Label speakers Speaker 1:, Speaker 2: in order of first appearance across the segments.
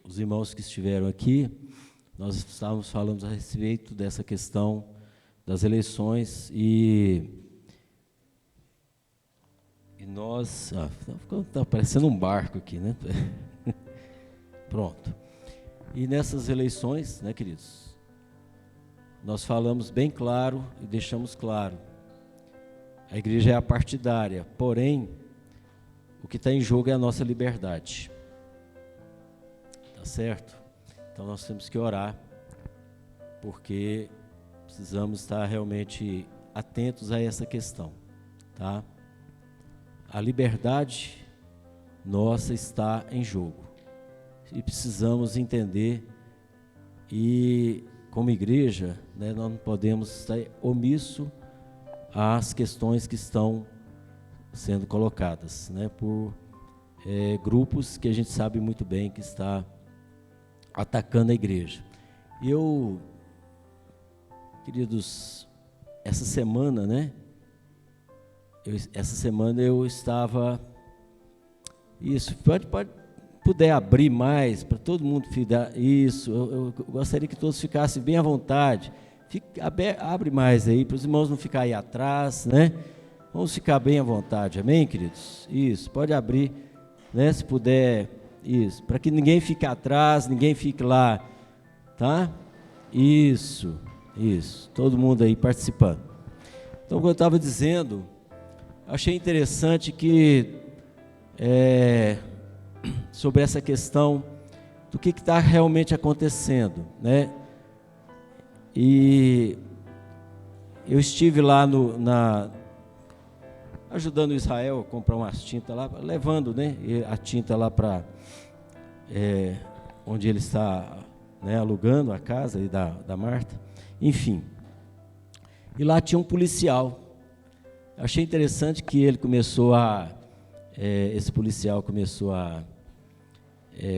Speaker 1: os irmãos que estiveram aqui, nós estávamos falando a respeito dessa questão das eleições e nós... Está parecendo um barco aqui, né? Pronto. E nessas eleições, né, queridos, nós falamos bem claro e deixamos claro, a igreja é apartidária, porém, o que está em jogo é a nossa liberdade. Tá certo? Então nós temos que orar, porque precisamos estar realmente atentos a essa questão, tá? A liberdade nossa está em jogo. E precisamos entender, e como igreja, né, nós não podemos estar omisso às questões que estão sendo colocadas, né, por grupos que a gente sabe muito bem que está atacando a igreja. E eu, queridos, essa semana, né, eu estava, isso, puder abrir mais, para todo mundo ficar, isso, eu gostaria que todos ficassem bem à vontade, abre mais aí, para os irmãos não ficarem aí atrás, né, vamos ficar bem à vontade, amém, queridos? Isso, pode abrir, né, se puder, isso, para que ninguém fique atrás, ninguém fique lá, tá? Isso, todo mundo aí participando. Então, como eu estava dizendo, achei interessante que, sobre essa questão do que está realmente acontecendo, né? E eu estive lá ajudando o Israel a comprar umas tintas lá, levando, né, a tinta lá para onde ele está, né, alugando a casa aí da Marta, enfim. E lá tinha um policial. Achei interessante que ele começou esse policial começou a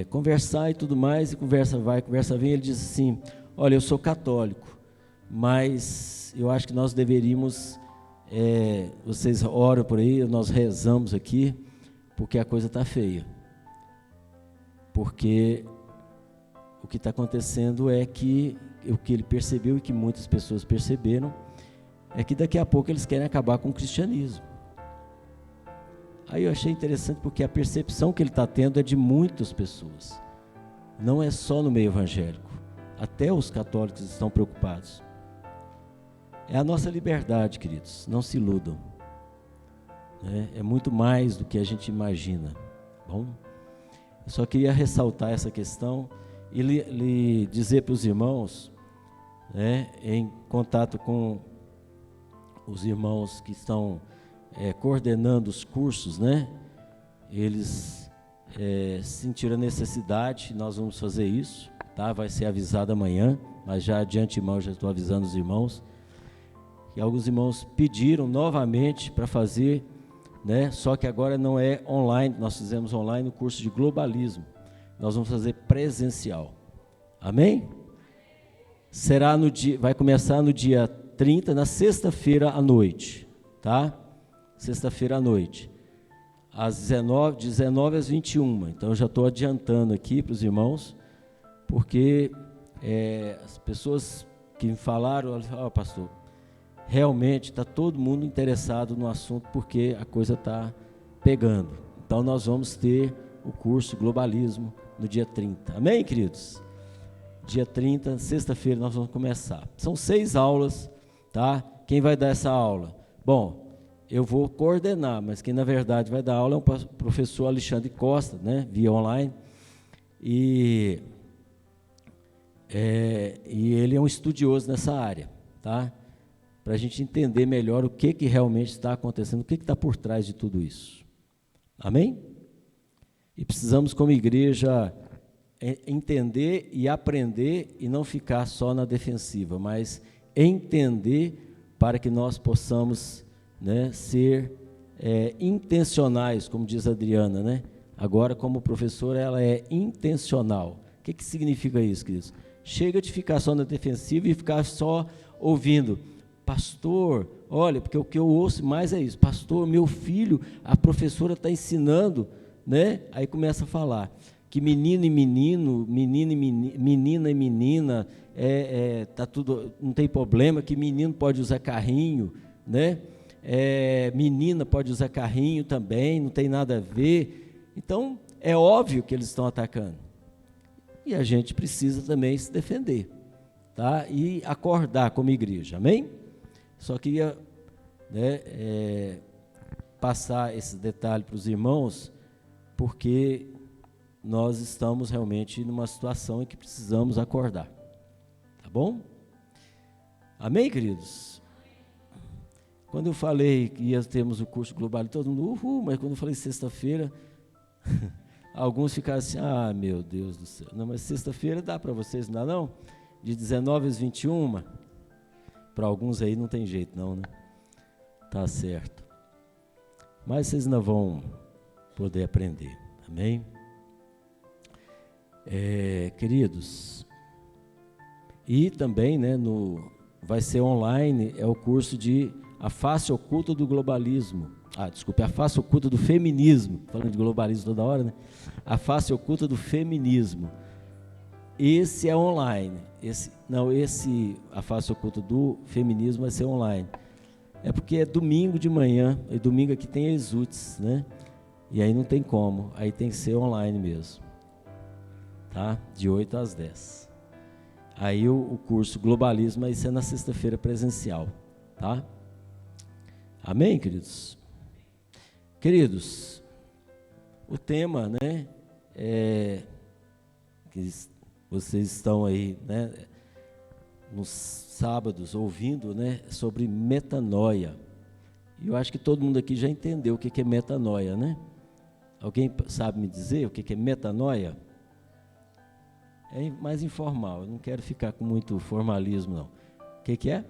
Speaker 1: conversar e tudo mais, e conversa vai, conversa vem, ele diz assim, olha, eu sou católico, mas eu acho que nós deveríamos, vocês oram por aí, nós rezamos aqui, porque a coisa está feia. Porque o que está acontecendo é que, o que ele percebeu e que muitas pessoas perceberam, é que daqui a pouco eles querem acabar com o cristianismo. Aí eu achei interessante porque a percepção que ele está tendo é de muitas pessoas. Não é só no meio evangélico. Até os católicos estão preocupados. É a nossa liberdade, queridos. Não se iludam. É muito mais do que a gente imagina. Bom, eu só queria ressaltar essa questão e dizer para os irmãos, né, em contato com os irmãos que estão coordenando os cursos, né? Eles sentiram a necessidade, nós vamos fazer isso, tá? Vai ser avisado amanhã, mas já de antemão já estou avisando os irmãos. E alguns irmãos pediram novamente para fazer, né? Só que agora não é online, nós fizemos online o curso de globalismo. Nós vamos fazer presencial. Amém? Será vai começar no dia 30, na sexta-feira à noite, tá? Sexta-feira à noite, às 19 às 21. Então, eu já estou adiantando aqui para os irmãos, porque as pessoas que me falaram, pastor, realmente está todo mundo interessado no assunto, porque a coisa está pegando. Então, nós vamos ter o curso Globalismo no dia 30. Amém, queridos? Dia 30, sexta-feira, nós vamos começar. São 6 aulas, tá? Quem vai dar essa aula? Bom, eu vou coordenar, mas quem na verdade vai dar aula é o professor Alexandre Costa, né, via online, e ele é um estudioso nessa área, tá? Para a gente entender melhor o que realmente está acontecendo, o que está por trás de tudo isso. Amém? E precisamos, como igreja, entender e aprender e não ficar só na defensiva, mas entender para que nós possamos, né, ser intencionais, como diz a Adriana, né? Agora, como professora, ela é intencional. O que significa isso, queridos? Chega de ficar só na defensiva e ficar só ouvindo. Pastor, olha, porque o que eu ouço mais é isso. Pastor, meu filho, a professora está ensinando, né? Aí começa a falar. que menino e menino, menina e menina, tá tudo, não tem problema, que menino pode usar carrinho, né? Menina pode usar carrinho também, não tem nada a ver. Então, é óbvio que eles estão atacando. E a gente precisa também se defender, tá? E acordar como igreja, amém? Só queria, né, passar esse detalhe para os irmãos, porque nós estamos realmente numa situação em que precisamos acordar, tá bom? Amém, queridos? Quando eu falei que termos o curso global, todo mundo, mas quando eu falei sexta-feira, alguns ficaram assim, meu Deus do céu, não, mas sexta-feira dá para vocês, não dá não? De 19 às 21, para alguns aí não tem jeito não, né? Tá certo. Mas vocês ainda vão poder aprender, amém? Queridos, e também, né, vai ser online, é o curso de A Face Oculta do Globalismo, a Face Oculta do Feminismo, falando de globalismo toda hora, né? A Face Oculta do Feminismo, esse é online, a Face Oculta do Feminismo vai ser online, é porque é domingo de manhã, e domingo aqui tem exútes, né, e aí não tem como, aí tem que ser online mesmo, tá, de 8 às 10, aí o curso Globalismo vai ser na sexta-feira presencial, tá, amém, queridos? Queridos, o tema, né, que vocês estão aí, né, nos sábados ouvindo, né, sobre metanoia. E eu acho que todo mundo aqui já entendeu o que é metanoia, né? Alguém sabe me dizer o que é metanoia? É mais informal, eu não quero ficar com muito formalismo, não. O que é?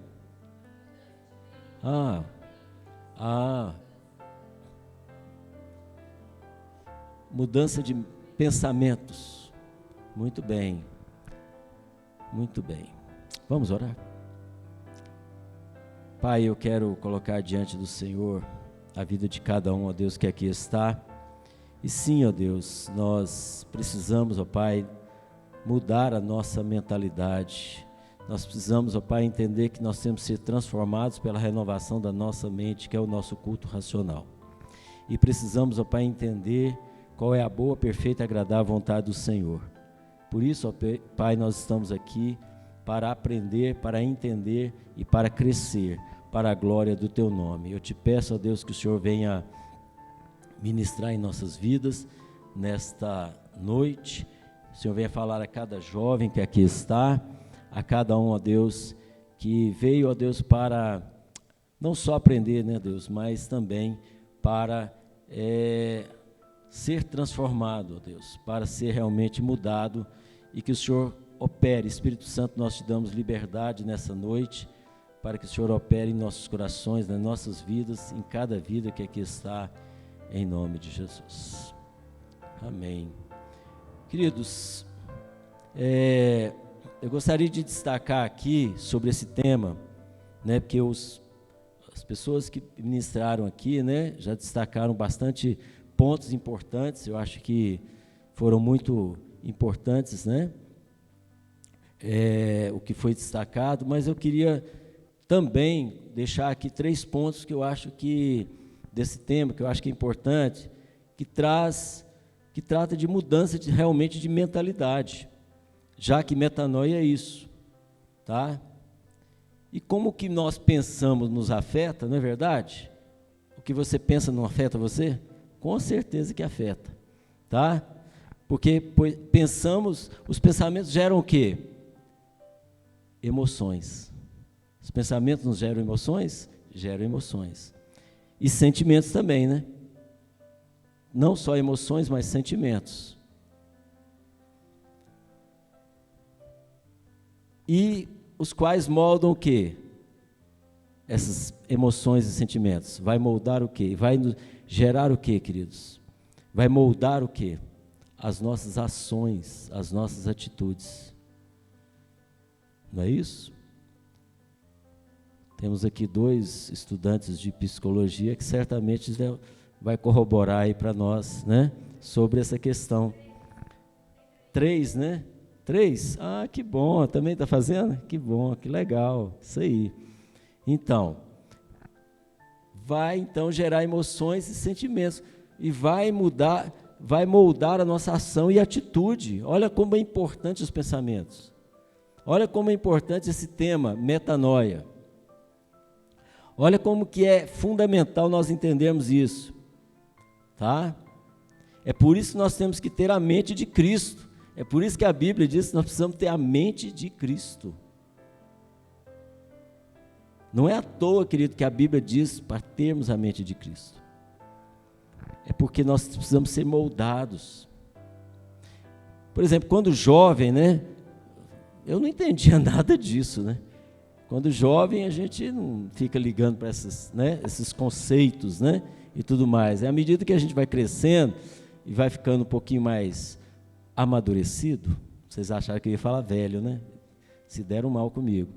Speaker 1: Mudança de pensamentos. Muito bem. Muito bem. Vamos orar? Pai, eu quero colocar diante do Senhor a vida de cada um, ó Deus, que aqui está. E sim, ó Deus, nós precisamos, ó Pai, mudar a nossa mentalidade. Nós precisamos, ó Pai, entender que nós temos que ser transformados pela renovação da nossa mente, que é o nosso culto racional. E precisamos, ó Pai, entender qual é a boa, perfeita e agradável vontade do Senhor. Por isso, ó Pai, nós estamos aqui para aprender, para entender e para crescer, para a glória do Teu nome. Eu te peço, ó Deus, que o Senhor venha ministrar em nossas vidas nesta noite. O Senhor venha falar a cada jovem que aqui está, a cada um, ó Deus, que veio, ó Deus, para não só aprender, né, Deus, mas também para ser transformado, ó Deus, para ser realmente mudado, e que o Senhor opere. Espírito Santo, nós te damos liberdade nessa noite, para que o Senhor opere em nossos corações, nas nossas vidas, em cada vida que aqui está, em nome de Jesus. Amém. Queridos, eu gostaria de destacar aqui sobre esse tema, né, porque as pessoas que ministraram aqui, né, já destacaram bastante pontos importantes, eu acho que foram muito importantes, né, o que foi destacado, mas eu queria também deixar aqui 3 pontos que eu acho que, desse tema, que eu acho que é importante, que trata de mudança realmente de mentalidade, já que metanoia é isso, tá? E como que nós pensamos nos afeta, não é verdade? O que você pensa não afeta você? Com certeza que afeta, tá? Porque pensamos, os pensamentos geram o quê? Emoções. Os pensamentos nos geram emoções? Geram emoções. E sentimentos também, né? Não só emoções, mas sentimentos. E os quais moldam o quê? Essas emoções e sentimentos. Vai moldar o quê? Vai gerar o quê, queridos? Vai moldar o quê? As nossas ações, as nossas atitudes. Não é isso? Temos aqui 2 estudantes de psicologia que certamente vai corroborar aí para nós, né, sobre essa questão. 3, né? 3? Ah, que bom, também está fazendo? Que bom, que legal, isso aí. Então, vai então gerar emoções e sentimentos, e vai moldar a nossa ação e atitude. Olha como é importante os pensamentos. Olha como é importante esse tema, metanoia. Olha como que é fundamental nós entendermos isso, tá? É por isso que nós temos que ter a mente de Cristo. É por isso que a Bíblia diz que nós precisamos ter a mente de Cristo. Não é à toa, querido, que a Bíblia diz para termos a mente de Cristo. É porque nós precisamos ser moldados. Por exemplo, quando jovem, né? Eu não entendia nada disso, né? Quando jovem, a gente não fica ligando para esses conceitos, né? E tudo mais. À medida que a gente vai crescendo e vai ficando um pouquinho mais amadurecido, vocês acharam que eu ia falar velho, né? Se deram mal comigo.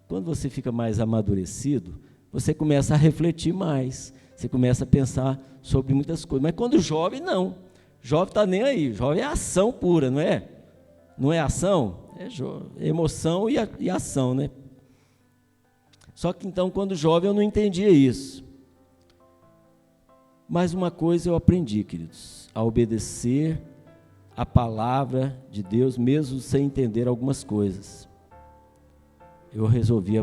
Speaker 1: Quando você fica mais amadurecido, você começa a refletir mais, você começa a pensar sobre muitas coisas. Mas quando jovem, não. Jovem está nem aí, jovem é ação pura, não é? Não é ação? É emoção e ação, né? Só que então, quando jovem, eu não entendia isso. Mas uma coisa eu aprendi, queridos, a obedecer a palavra de Deus, mesmo sem entender algumas coisas. Eu resolvi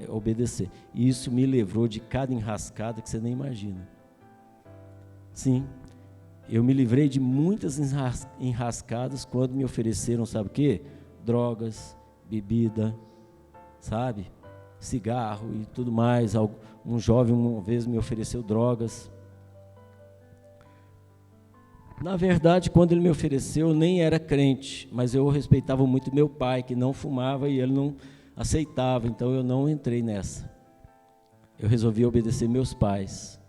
Speaker 1: obedecer. E isso me livrou de cada enrascada que você nem imagina. Sim, eu me livrei de muitas enrascadas quando me ofereceram, sabe o quê? Drogas, bebida, sabe? Cigarro e tudo mais. Um jovem uma vez me ofereceu drogas. Na verdade, quando ele me ofereceu, eu nem era crente, mas eu respeitava muito meu pai, que não fumava e ele não aceitava, então eu não entrei nessa. Eu resolvi obedecer meus pais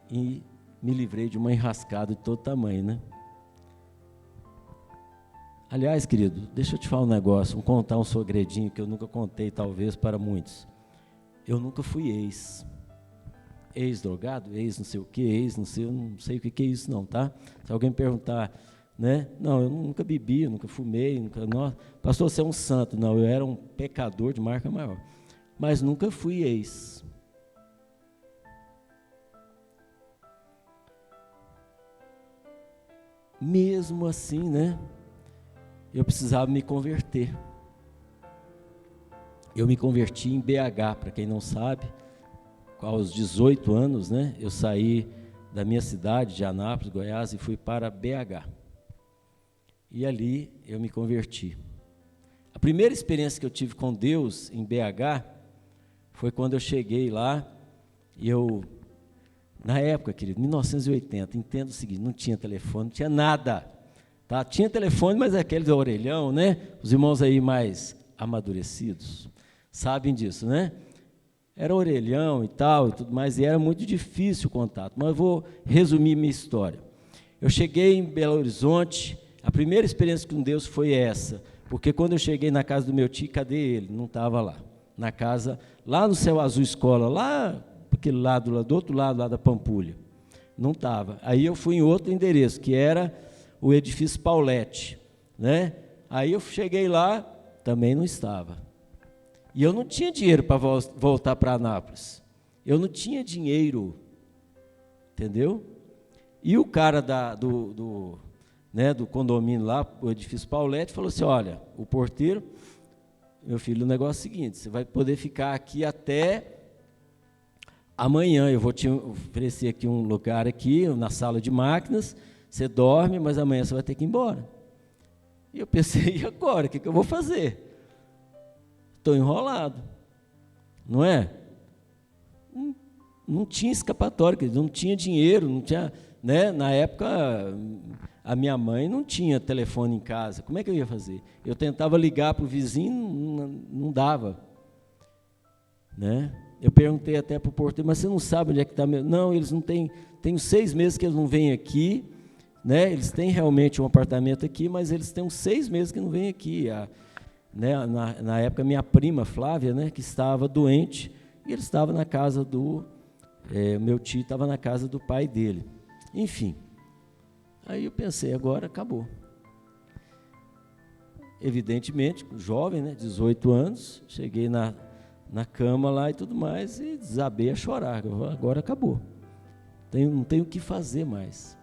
Speaker 1: e me livrei de uma enrascada de todo tamanho, né? Aliás, querido, deixa eu te falar um negócio, vou contar um segredinho que eu nunca contei, talvez, para muitos. Eu nunca fui ex-drogado, ex não sei o que, eu não sei o que é isso não, tá? Se alguém perguntar, né? Não, eu nunca bebi, eu nunca fumei, pastor, você é um santo. Não, eu era um pecador de marca maior, mas nunca fui ex. Mesmo assim, né? Eu precisava me converter. Eu me converti em BH, para quem não sabe, aos 18 anos, né? Eu saí da minha cidade, de Anápolis, Goiás, e fui para BH. E ali eu me converti. A primeira experiência que eu tive com Deus em BH foi quando eu cheguei lá e na época, querido, 1980, entenda o seguinte, não tinha telefone, não tinha nada. Tá? Tinha telefone, mas é aquele do orelhão, né? Os irmãos aí mais amadurecidos sabem disso, né? Era orelhão e tal e tudo mais, e era muito difícil o contato. Mas eu vou resumir minha história. Eu cheguei em Belo Horizonte, a primeira experiência com Deus foi essa, porque quando eu cheguei na casa do meu tio, cadê ele? Não estava lá. Na casa, lá no Céu Azul Escola, lá, aquele lado, lá do outro lado, lá da Pampulha. Não estava. Aí eu fui em outro endereço, que era o edifício Paulette, né? Aí eu cheguei lá, também não estava. E eu não tinha dinheiro para voltar para Anápolis. Eu não tinha dinheiro, entendeu? E o cara do condomínio lá, o edifício Paulette, falou assim, olha, o porteiro, meu filho, o negócio é o seguinte, você vai poder ficar aqui até amanhã, eu vou te oferecer aqui um lugar aqui, na sala de máquinas, você dorme, mas amanhã você vai ter que ir embora. E eu pensei, e agora, o que eu vou fazer? Estou enrolado, não é? Não tinha escapatória, não tinha dinheiro, não tinha, né? Na época, a minha mãe não tinha telefone em casa, como é que eu ia fazer? Eu tentava ligar para o vizinho, não dava, né? Eu perguntei até para o porteiro, mas você não sabe onde é que está meu... Não, eles não têm, tem 6 meses que eles não vêm aqui, né? Eles têm realmente um apartamento aqui, mas eles têm uns 6 meses que não vêm aqui. Né? Na época, minha prima Flávia, né, que estava doente, e ele estava na casa meu tio estava na casa do pai dele. Enfim, aí eu pensei, agora acabou. evidentemente, jovem, né, 18 anos, cheguei na cama lá e tudo mais, e desabei a chorar. Agora acabou. Não tenho o que fazer mais.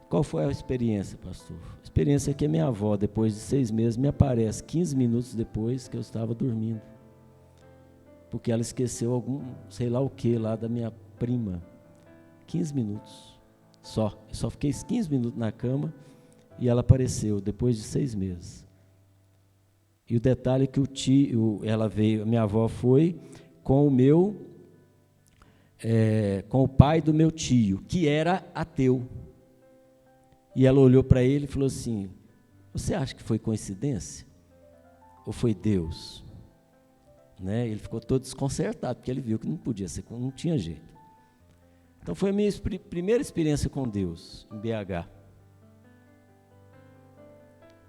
Speaker 1: Qual foi a experiência, pastor? A experiência é que a minha avó, depois de 6 meses, me aparece 15 minutos depois que eu estava dormindo. Porque ela esqueceu algum, sei lá o que, lá da minha prima. 15 minutos. Só. Eu só fiquei 15 minutos na cama e ela apareceu depois de 6 meses. E o detalhe é que ela veio, a minha avó foi com com o pai do meu tio, que era ateu. E ela olhou para ele e falou assim: você acha que foi coincidência? Ou foi Deus? Né? Ele ficou todo desconcertado, porque ele viu que não podia ser, não tinha jeito. Então foi a minha primeira experiência com Deus, em BH.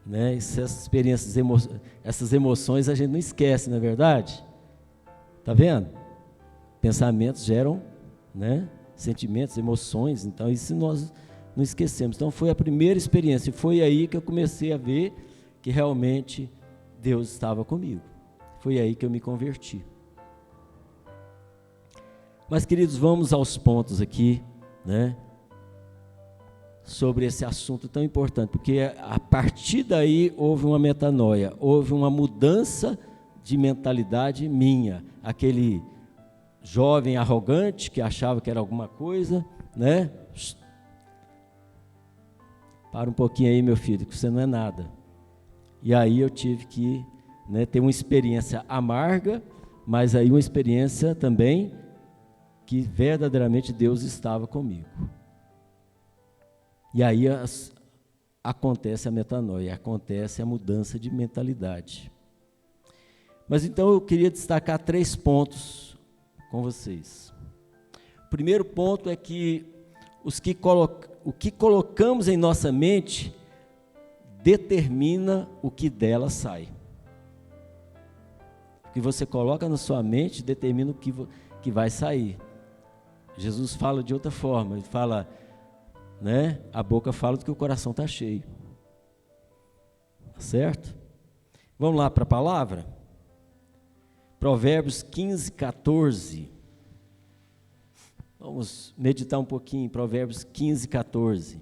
Speaker 1: Né? Essas experiências, essas emoções a gente não esquece, não é verdade? Está vendo? Pensamentos geram, né, sentimentos, emoções, então isso nós não esquecemos. Então foi a primeira experiência, e foi aí que eu comecei a ver que realmente Deus estava comigo. Foi aí que eu me converti. Mas, queridos, vamos aos pontos aqui, né, sobre esse assunto tão importante, porque a partir daí houve uma metanoia, houve uma mudança de mentalidade minha. Aquele jovem arrogante que achava que era alguma coisa, né? Para um pouquinho aí, meu filho, que você não é nada. E aí eu tive que, né, ter uma experiência amarga, mas aí uma experiência também que verdadeiramente Deus estava comigo. E aí acontece a metanoia, acontece a mudança de mentalidade. Mas então eu queria destacar 3 pontos com vocês. O primeiro ponto é que o que colocamos em nossa mente determina o que dela sai. O que você coloca na sua mente determina o que vai sair. Jesus fala de outra forma, ele fala, né, a boca fala do que o coração está cheio. Certo? Vamos lá para a palavra? Provérbios 15, 14. Vamos meditar um pouquinho em Provérbios 15, 14.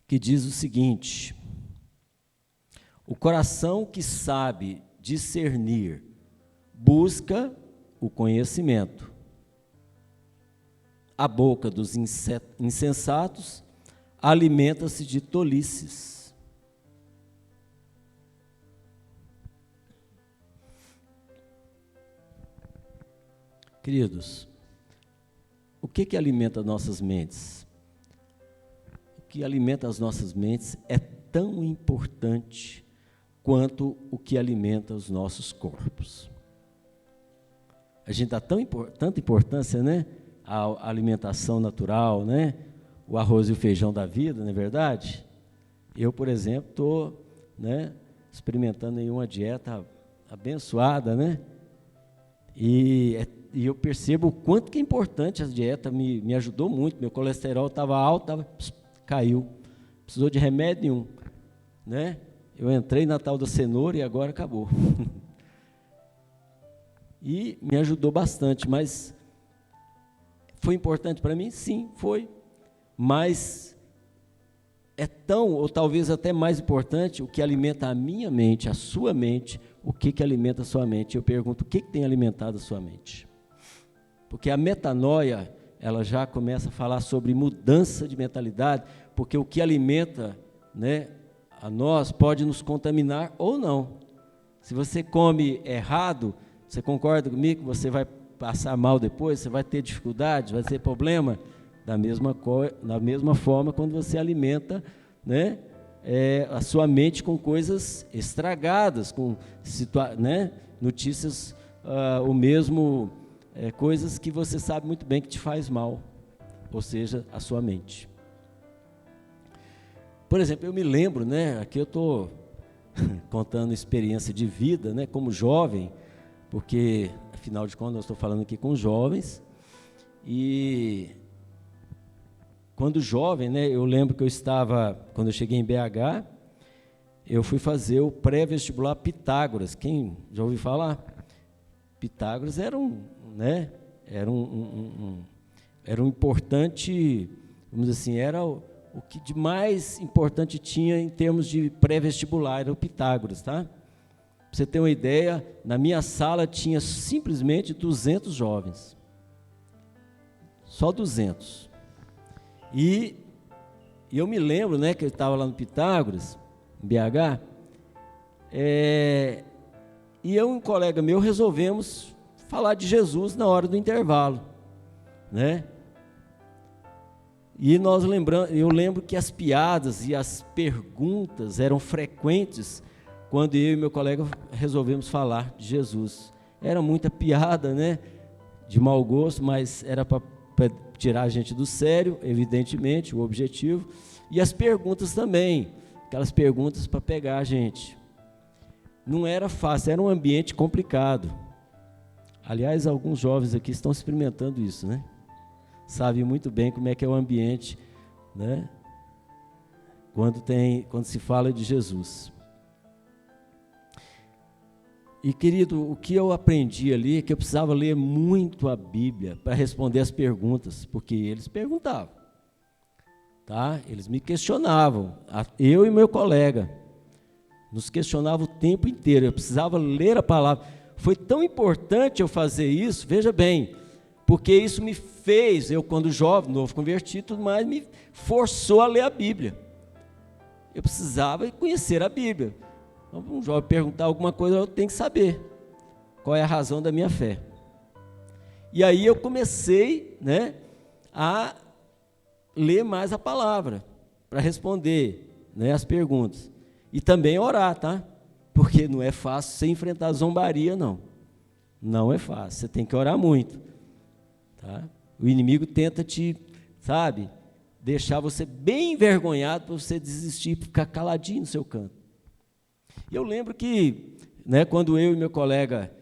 Speaker 1: Que diz o seguinte: o coração que sabe discernir busca o conhecimento. A boca dos insensatos alimenta-se de tolices. Queridos, o que alimenta nossas mentes? O que alimenta as nossas mentes é tão importante quanto o que alimenta os nossos corpos. A gente dá tanta importância, né, à alimentação natural, né, o arroz e o feijão da vida, não é verdade? Eu, por exemplo, estou, né, experimentando aí uma dieta abençoada, né, e eu percebo o quanto que é importante a dieta, me ajudou muito. Meu colesterol estava alto, caiu, precisou de remédio nenhum, né? Eu entrei na tal da cenoura e agora acabou. E me ajudou bastante, mas foi importante para mim? Sim, foi. Mas é tão, ou talvez até mais importante, o que alimenta a minha mente, a sua mente, o que alimenta a sua mente. Eu pergunto, o que tem alimentado a sua mente? Porque a metanoia, ela já começa a falar sobre mudança de mentalidade, porque o que alimenta, né, a nós pode nos contaminar ou não. Se você come errado, você concorda comigo que você vai passar mal depois, você vai ter dificuldade, vai ter problema? Da mesma forma, quando você alimenta, né, a sua mente com coisas estragadas, com né, notícias, coisas que você sabe muito bem que te faz mal, ou seja, a sua mente. Por exemplo, eu me lembro, né, aqui eu estou contando experiência de vida, né, como jovem, porque, afinal de contas, eu estou falando aqui com jovens, E quando jovem, né, eu lembro que quando eu cheguei em BH, eu fui fazer o pré-vestibular Pitágoras. Quem já ouviu falar? Pitágoras era era um importante, vamos dizer assim, era o que de mais importante tinha em termos de pré-vestibular, era o Pitágoras, tá? Para você ter uma ideia, na minha sala tinha simplesmente 200 jovens. Só 200. E eu me lembro, né, que eu estava lá no Pitágoras, em BH, e eu e um colega meu resolvemos falar de Jesus na hora do intervalo, né? E eu lembro que as piadas e as perguntas eram frequentes quando eu e meu colega resolvemos falar de Jesus. Era muita piada, né? De mau gosto, mas era para tirar a gente do sério, evidentemente, o objetivo. E as perguntas também, aquelas perguntas para pegar a gente. Não era fácil, era um ambiente complicado. Aliás, alguns jovens aqui estão experimentando isso, né? Sabem muito bem como é que é o ambiente, né? Quando se fala de Jesus. E, querido, o que eu aprendi ali é que eu precisava ler muito a Bíblia para responder as perguntas, porque eles perguntavam, tá? Eles me questionavam, eu e meu colega, nos questionavam o tempo inteiro, eu precisava ler a palavra. Foi tão importante eu fazer isso, veja bem, porque isso me fez, eu quando jovem, novo convertido, tudo mais, me forçou a ler a Bíblia. Eu precisava conhecer a Bíblia. Então, um jovem perguntar alguma coisa, eu tenho que saber qual é a razão da minha fé. E aí eu comecei, né, a ler mais a palavra, para responder, né, as perguntas. E também orar, tá? Porque não é fácil você enfrentar a zombaria, não. Não é fácil, você tem que orar muito. Tá? O inimigo tenta sabe, deixar você bem envergonhado para você desistir, ficar caladinho no seu canto. E eu lembro que, né, quando eu e meu colega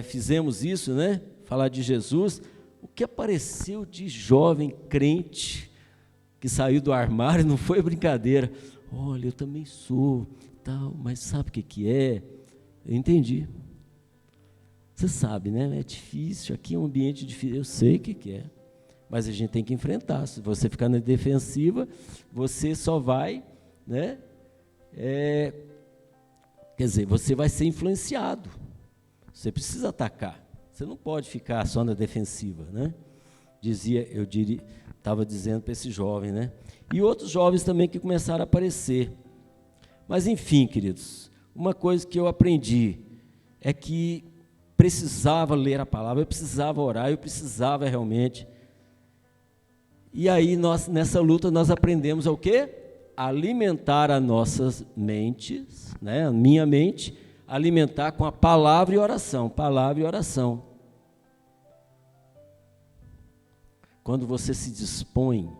Speaker 1: fizemos isso, né, falar de Jesus, o que apareceu de jovem crente que saiu do armário não foi brincadeira. Olha, eu também sou, tal, mas sabe o que é? Eu entendi. Você sabe, né? É difícil, aqui é um ambiente difícil, eu sei o que é, mas a gente tem que enfrentar. Se você ficar na defensiva, você só vai, né? Quer dizer, você vai ser influenciado. Você precisa atacar. Você não pode ficar só na defensiva, né? Estava dizendo para esse jovem, né? E outros jovens também que começaram a aparecer. Mas, enfim, queridos, uma coisa que eu aprendi é que precisava ler a palavra, eu precisava orar, eu precisava realmente. E aí, nessa luta, nós aprendemos o quê? Alimentar as nossas mentes, né? A minha mente, alimentar com a palavra e oração. Palavra e oração. Quando você se dispõe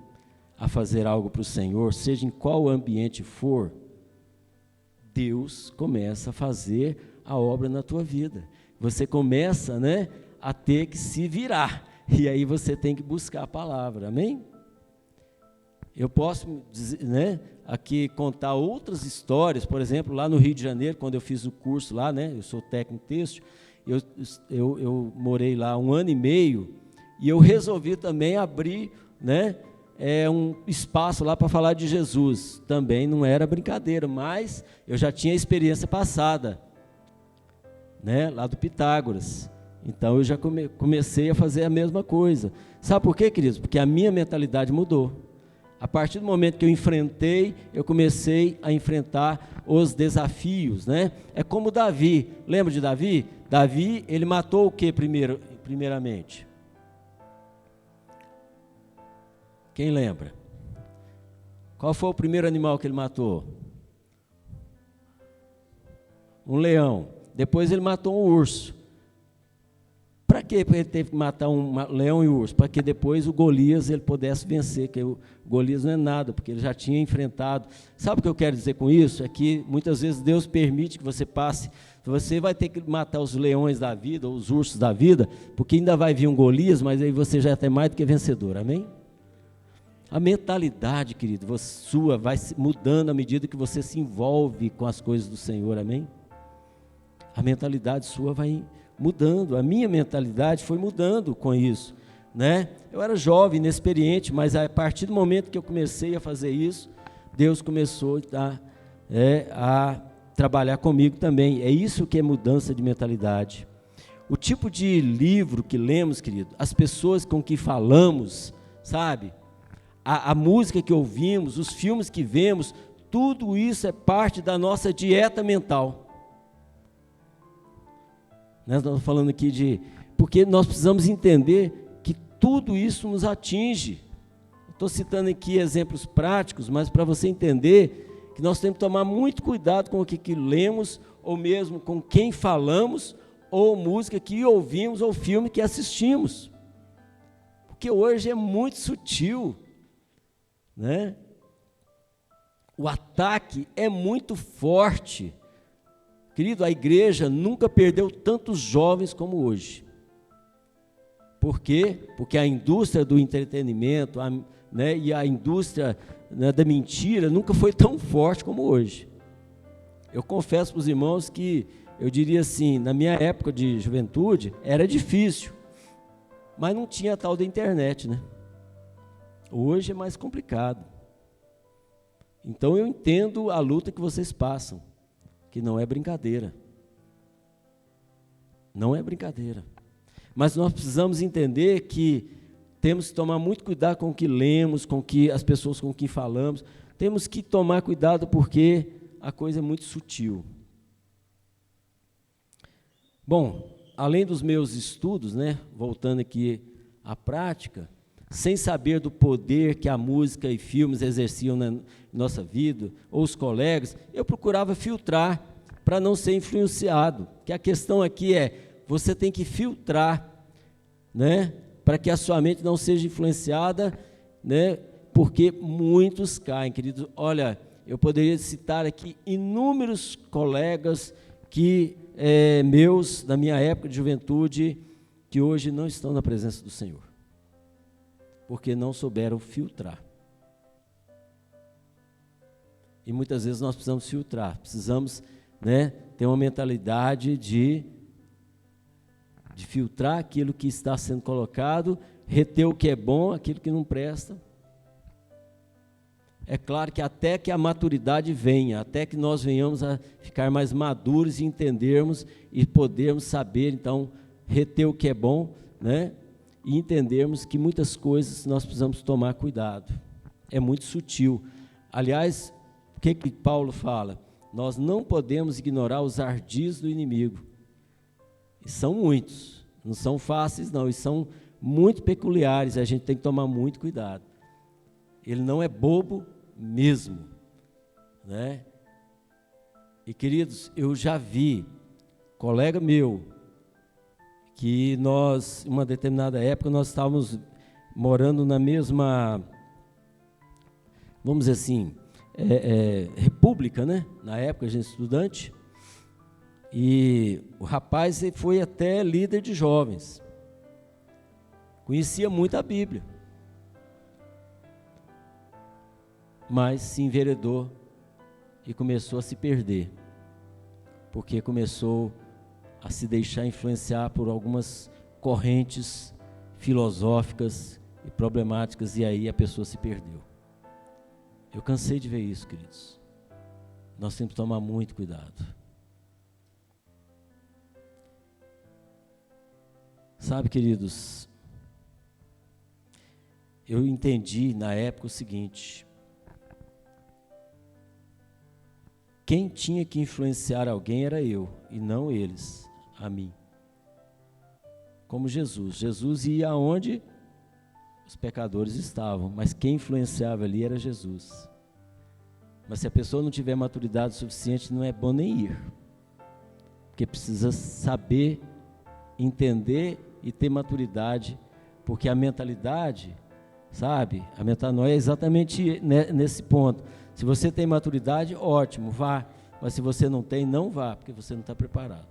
Speaker 1: a fazer algo para o Senhor, seja em qual ambiente for, Deus começa a fazer a obra na tua vida. Você começa, né, a ter que se virar, e aí você tem que buscar a palavra, amém? Eu posso, né, aqui contar outras histórias, por exemplo, lá no Rio de Janeiro, quando eu fiz o curso lá, né, eu sou técnico têxtil, eu morei lá 1 ano e meio, e eu resolvi também abrir, né, um espaço lá para falar de Jesus. Também não era brincadeira, mas eu já tinha experiência passada, né, lá do Pitágoras. Então eu já comecei a fazer a mesma coisa. Sabe por quê, queridos? Porque a minha mentalidade mudou. A partir do momento que eu comecei a enfrentar os desafios, né? É como Davi. Lembra de Davi? Davi, ele matou o que primeiramente? Quem lembra? Qual foi o primeiro animal que ele matou? Um leão. Depois ele matou um urso. Para quê? Porque ele teve que matar um leão e um urso? Para que depois o Golias ele pudesse vencer, que o Golias não é nada, porque ele já tinha enfrentado. Sabe o que eu quero dizer com isso? É que muitas vezes Deus permite que você passe, você vai ter que matar os leões da vida, ou os ursos da vida, porque ainda vai vir um Golias, mas aí você já é mais do que vencedor, amém? A mentalidade, querido, sua vai mudando à medida que você se envolve com as coisas do Senhor, amém? A mentalidade sua vai mudando, a minha mentalidade foi mudando com isso, né? Eu era jovem, inexperiente, mas a partir do momento que eu comecei a fazer isso, Deus começou a trabalhar comigo também. É isso que é mudança de mentalidade. O tipo de livro que lemos, querido, as pessoas com que falamos, sabe? A música que ouvimos, os filmes que vemos, tudo isso é parte da nossa dieta mental. Nós estamos falando aqui porque nós precisamos entender que tudo isso nos atinge. Estou citando aqui exemplos práticos, mas para você entender que nós temos que tomar muito cuidado com o que lemos, ou mesmo com quem falamos, ou música que ouvimos, ou filme que assistimos. Porque hoje é muito sutil, né? O ataque é muito forte. Querido, a igreja nunca perdeu tantos jovens como hoje. Por quê? Porque a indústria do entretenimento, né, e a indústria, né, da mentira nunca foi tão forte como hoje. Eu confesso para os irmãos que, eu diria assim, na minha época de juventude, era difícil, mas não tinha a tal da internet, né? Hoje é mais complicado. Então eu entendo a luta que vocês passam, que não é brincadeira. Não é brincadeira. Mas nós precisamos entender que temos que tomar muito cuidado com o que lemos, com que as pessoas com quem falamos. Temos que tomar cuidado porque a coisa é muito sutil. Bom, além dos meus estudos, né, voltando aqui à prática, sem saber do poder que a música e filmes exerciam na nossa vida, ou os colegas, eu procurava filtrar para não ser influenciado. Que a questão aqui é, você tem que filtrar, né, para que a sua mente não seja influenciada, né, porque muitos caem, queridos. Olha, eu poderia citar aqui inúmeros colegas que meus, da minha época de juventude, que hoje não estão na presença do Senhor, porque não souberam filtrar. E muitas vezes nós precisamos filtrar, precisamos, né, ter uma mentalidade de filtrar aquilo que está sendo colocado, reter o que é bom, aquilo que não presta. É claro que até que a maturidade venha, até que nós venhamos a ficar mais maduros e entendermos e podermos saber, então, reter o que é bom, né? E entendermos que muitas coisas nós precisamos tomar cuidado. É muito sutil. Aliás, o que Paulo fala? Nós não podemos ignorar os ardis do inimigo. E são muitos, não são fáceis não, e são muito peculiares, a gente tem que tomar muito cuidado. Ele não é bobo mesmo, né? E queridos, eu já vi colega meu, que nós, em uma determinada época, nós estávamos morando na mesma, vamos dizer assim, república, né? Na época, a gente estudante, e o rapaz foi até líder de jovens, conhecia muito a Bíblia, mas se enveredou e começou a se perder, porque começou a se deixar influenciar por algumas correntes filosóficas e problemáticas, e aí a pessoa se perdeu. Eu cansei de ver isso, queridos. Nós temos que tomar muito cuidado. Sabe, queridos, eu entendi na época o seguinte: quem tinha que influenciar alguém era eu, e não eles, a mim. Como Jesus. Jesus ia aonde os pecadores estavam, mas quem influenciava ali era Jesus. Mas se a pessoa não tiver maturidade suficiente, não é bom nem ir, porque precisa saber, entender e ter maturidade, porque a mentalidade, sabe, a metanoia é exatamente nesse ponto. Se você tem maturidade, ótimo, vá, mas se você não tem, não vá, porque você não está preparado.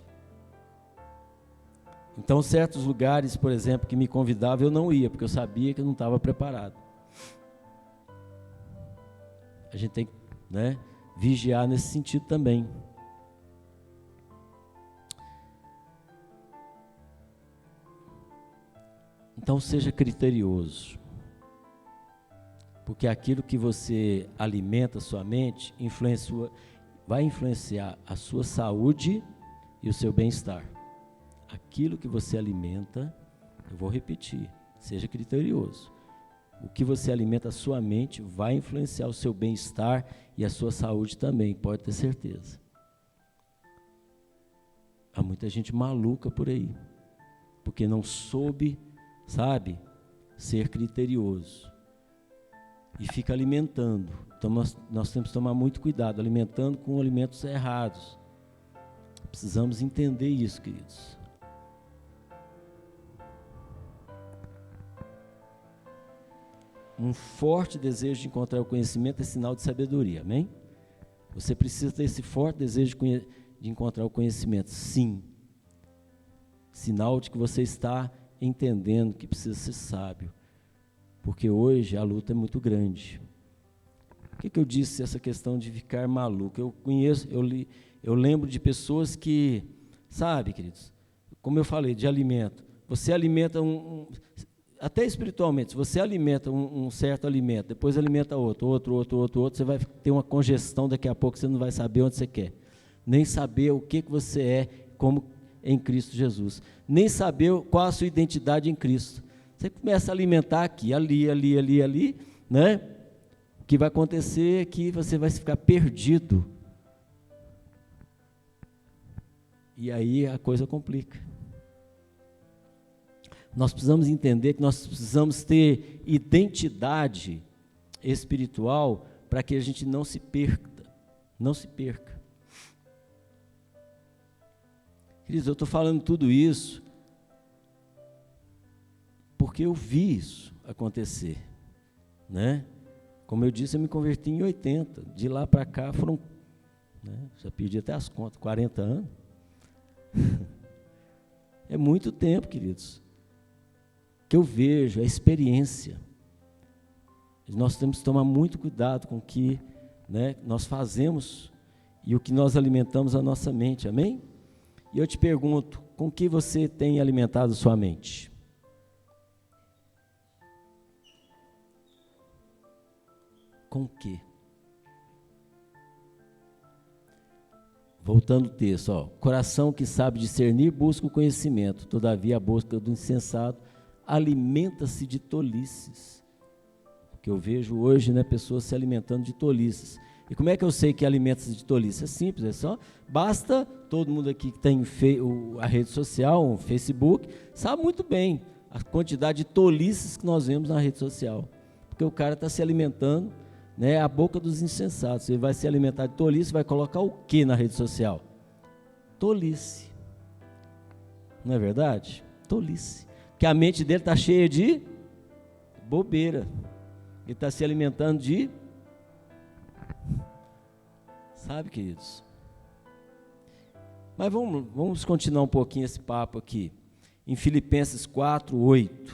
Speaker 1: Então, certos lugares, por exemplo, que me convidavam, eu não ia, porque eu sabia que eu não estava preparado. A gente tem que, né, vigiar nesse sentido também. Então, seja criterioso, porque aquilo que você alimenta a sua mente vai influenciar a sua saúde e o seu bem-estar. Aquilo que você alimenta, eu vou repetir, seja criterioso. O que você alimenta a sua mente vai influenciar o seu bem-estar e a sua saúde também, pode ter certeza. Há muita gente maluca por aí, porque não soube, sabe, ser criterioso. E fica alimentando. Então nós temos que tomar muito cuidado, alimentando com alimentos errados. Precisamos entender isso, queridos. Um forte desejo de encontrar o conhecimento é sinal de sabedoria, amém? Você precisa ter esse forte desejo de encontrar o conhecimento, sim. Sinal de que você está entendendo que precisa ser sábio. Porque hoje a luta é muito grande. O que eu disse essa questão de ficar maluco? Eu lembro de pessoas que, sabe, queridos, como eu falei, de alimento. Você alimenta até espiritualmente, se você alimenta um certo alimento, depois alimenta outro, você vai ter uma congestão, daqui a pouco você não vai saber onde você quer, nem saber o que você é como em Cristo Jesus, nem saber qual a sua identidade em Cristo. Você começa a alimentar aqui, ali, né? O que vai acontecer é que você vai ficar perdido. E aí a coisa complica. Nós precisamos entender que nós precisamos ter identidade espiritual para que a gente não se perca. Não se perca. Queridos, eu estou falando tudo isso porque eu vi isso acontecer, né? Como eu disse, eu me converti em 80. De lá para cá foram, né, já perdi até as contas, 40 anos. É muito tempo, queridos, que eu vejo a experiência. Nós temos que tomar muito cuidado com o que, né, nós fazemos e o que nós alimentamos a nossa mente, amém? E eu te pergunto, com que você tem alimentado sua mente? Com o quê? Voltando ao texto, ó, coração que sabe discernir busca o conhecimento, todavia a busca do insensato alimenta-se de tolices. O que eu vejo hoje, né, pessoas se alimentando de tolices. E como é que eu sei que alimenta-se de tolices? É simples, é só, basta, todo mundo aqui que tem a rede social, o Facebook, sabe muito bem a quantidade de tolices que nós vemos na rede social. Porque o cara está se alimentando, né, a boca dos insensatos. Ele vai se alimentar de tolice, vai colocar o que na rede social? Tolice. Não é verdade? Tolice. Porque a mente dele está cheia de bobeira. Ele está se alimentando de... Sabe, queridos? Mas vamos continuar um pouquinho esse papo aqui. Em Filipenses 4:8.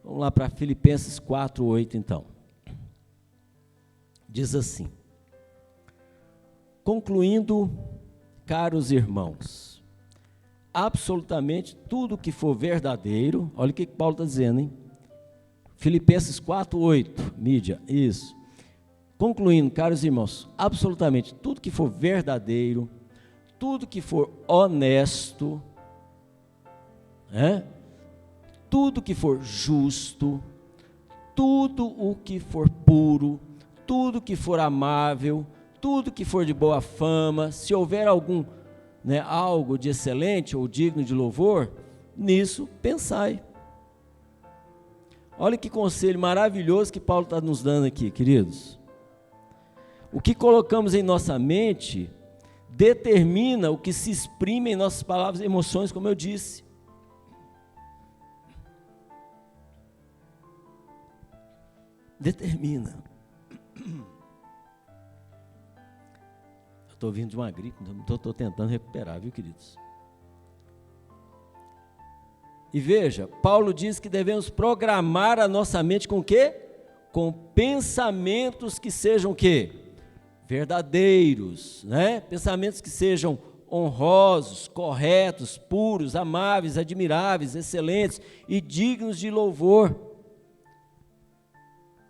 Speaker 1: Vamos lá para Filipenses 4:8, então. Diz assim: concluindo, caros irmãos, absolutamente tudo que for verdadeiro, olha o que Paulo está dizendo, hein? Filipenses 4:8, mídia, isso. Concluindo, caros irmãos, absolutamente tudo que for verdadeiro, tudo que for honesto, tudo que for justo, tudo o que for puro, tudo que for amável, tudo que for de boa fama, se houver algum, né, algo de excelente ou digno de louvor, nisso pensai. Olha que conselho maravilhoso que Paulo está nos dando aqui, queridos. O que colocamos em nossa mente determina o que se exprime em nossas palavras e emoções, como eu disse. determina. Eu estou vindo de uma gripe, então estou tentando recuperar, viu, queridos? E veja, Paulo diz que devemos programar a nossa mente com o quê? Com pensamentos que sejam o quê? Verdadeiros, né? Pensamentos que sejam honrosos, corretos, puros, amáveis, admiráveis, excelentes e dignos de louvor.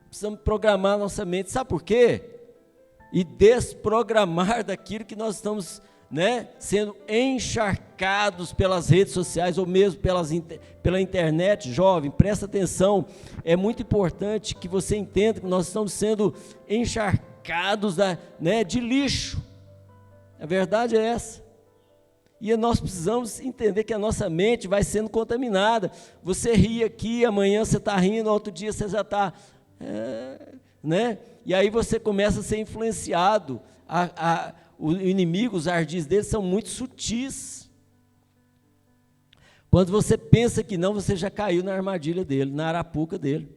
Speaker 1: Precisamos programar a nossa mente, sabe por quê? E desprogramar daquilo que nós estamos, né, sendo encharcados pelas redes sociais ou mesmo pela internet. Jovem, presta atenção, é muito importante que você entenda que nós estamos sendo encharcados de lixo. A verdade é essa. E nós precisamos entender que a nossa mente vai sendo contaminada. Você ri aqui, amanhã você está rindo, outro dia você já está... E aí você começa a ser influenciado. O inimigo, os ardis dele são muito sutis. Quando você pensa que não, você já caiu na armadilha dele, na arapuca dele.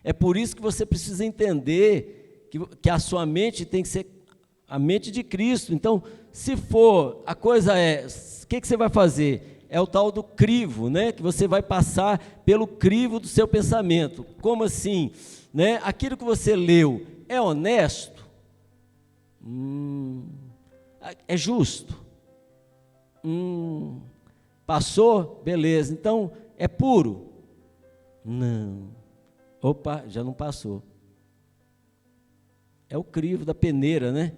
Speaker 1: É por isso que você precisa entender que a sua mente tem que ser a mente de Cristo. Então, se for, a coisa é, o que você vai fazer? É o tal do crivo, né? Que você vai passar pelo crivo do seu pensamento. Como assim? Né? Aquilo que você leu é honesto? É justo? Passou? Beleza. Então, é puro? Não. Opa, já não passou. É o crivo da peneira, né?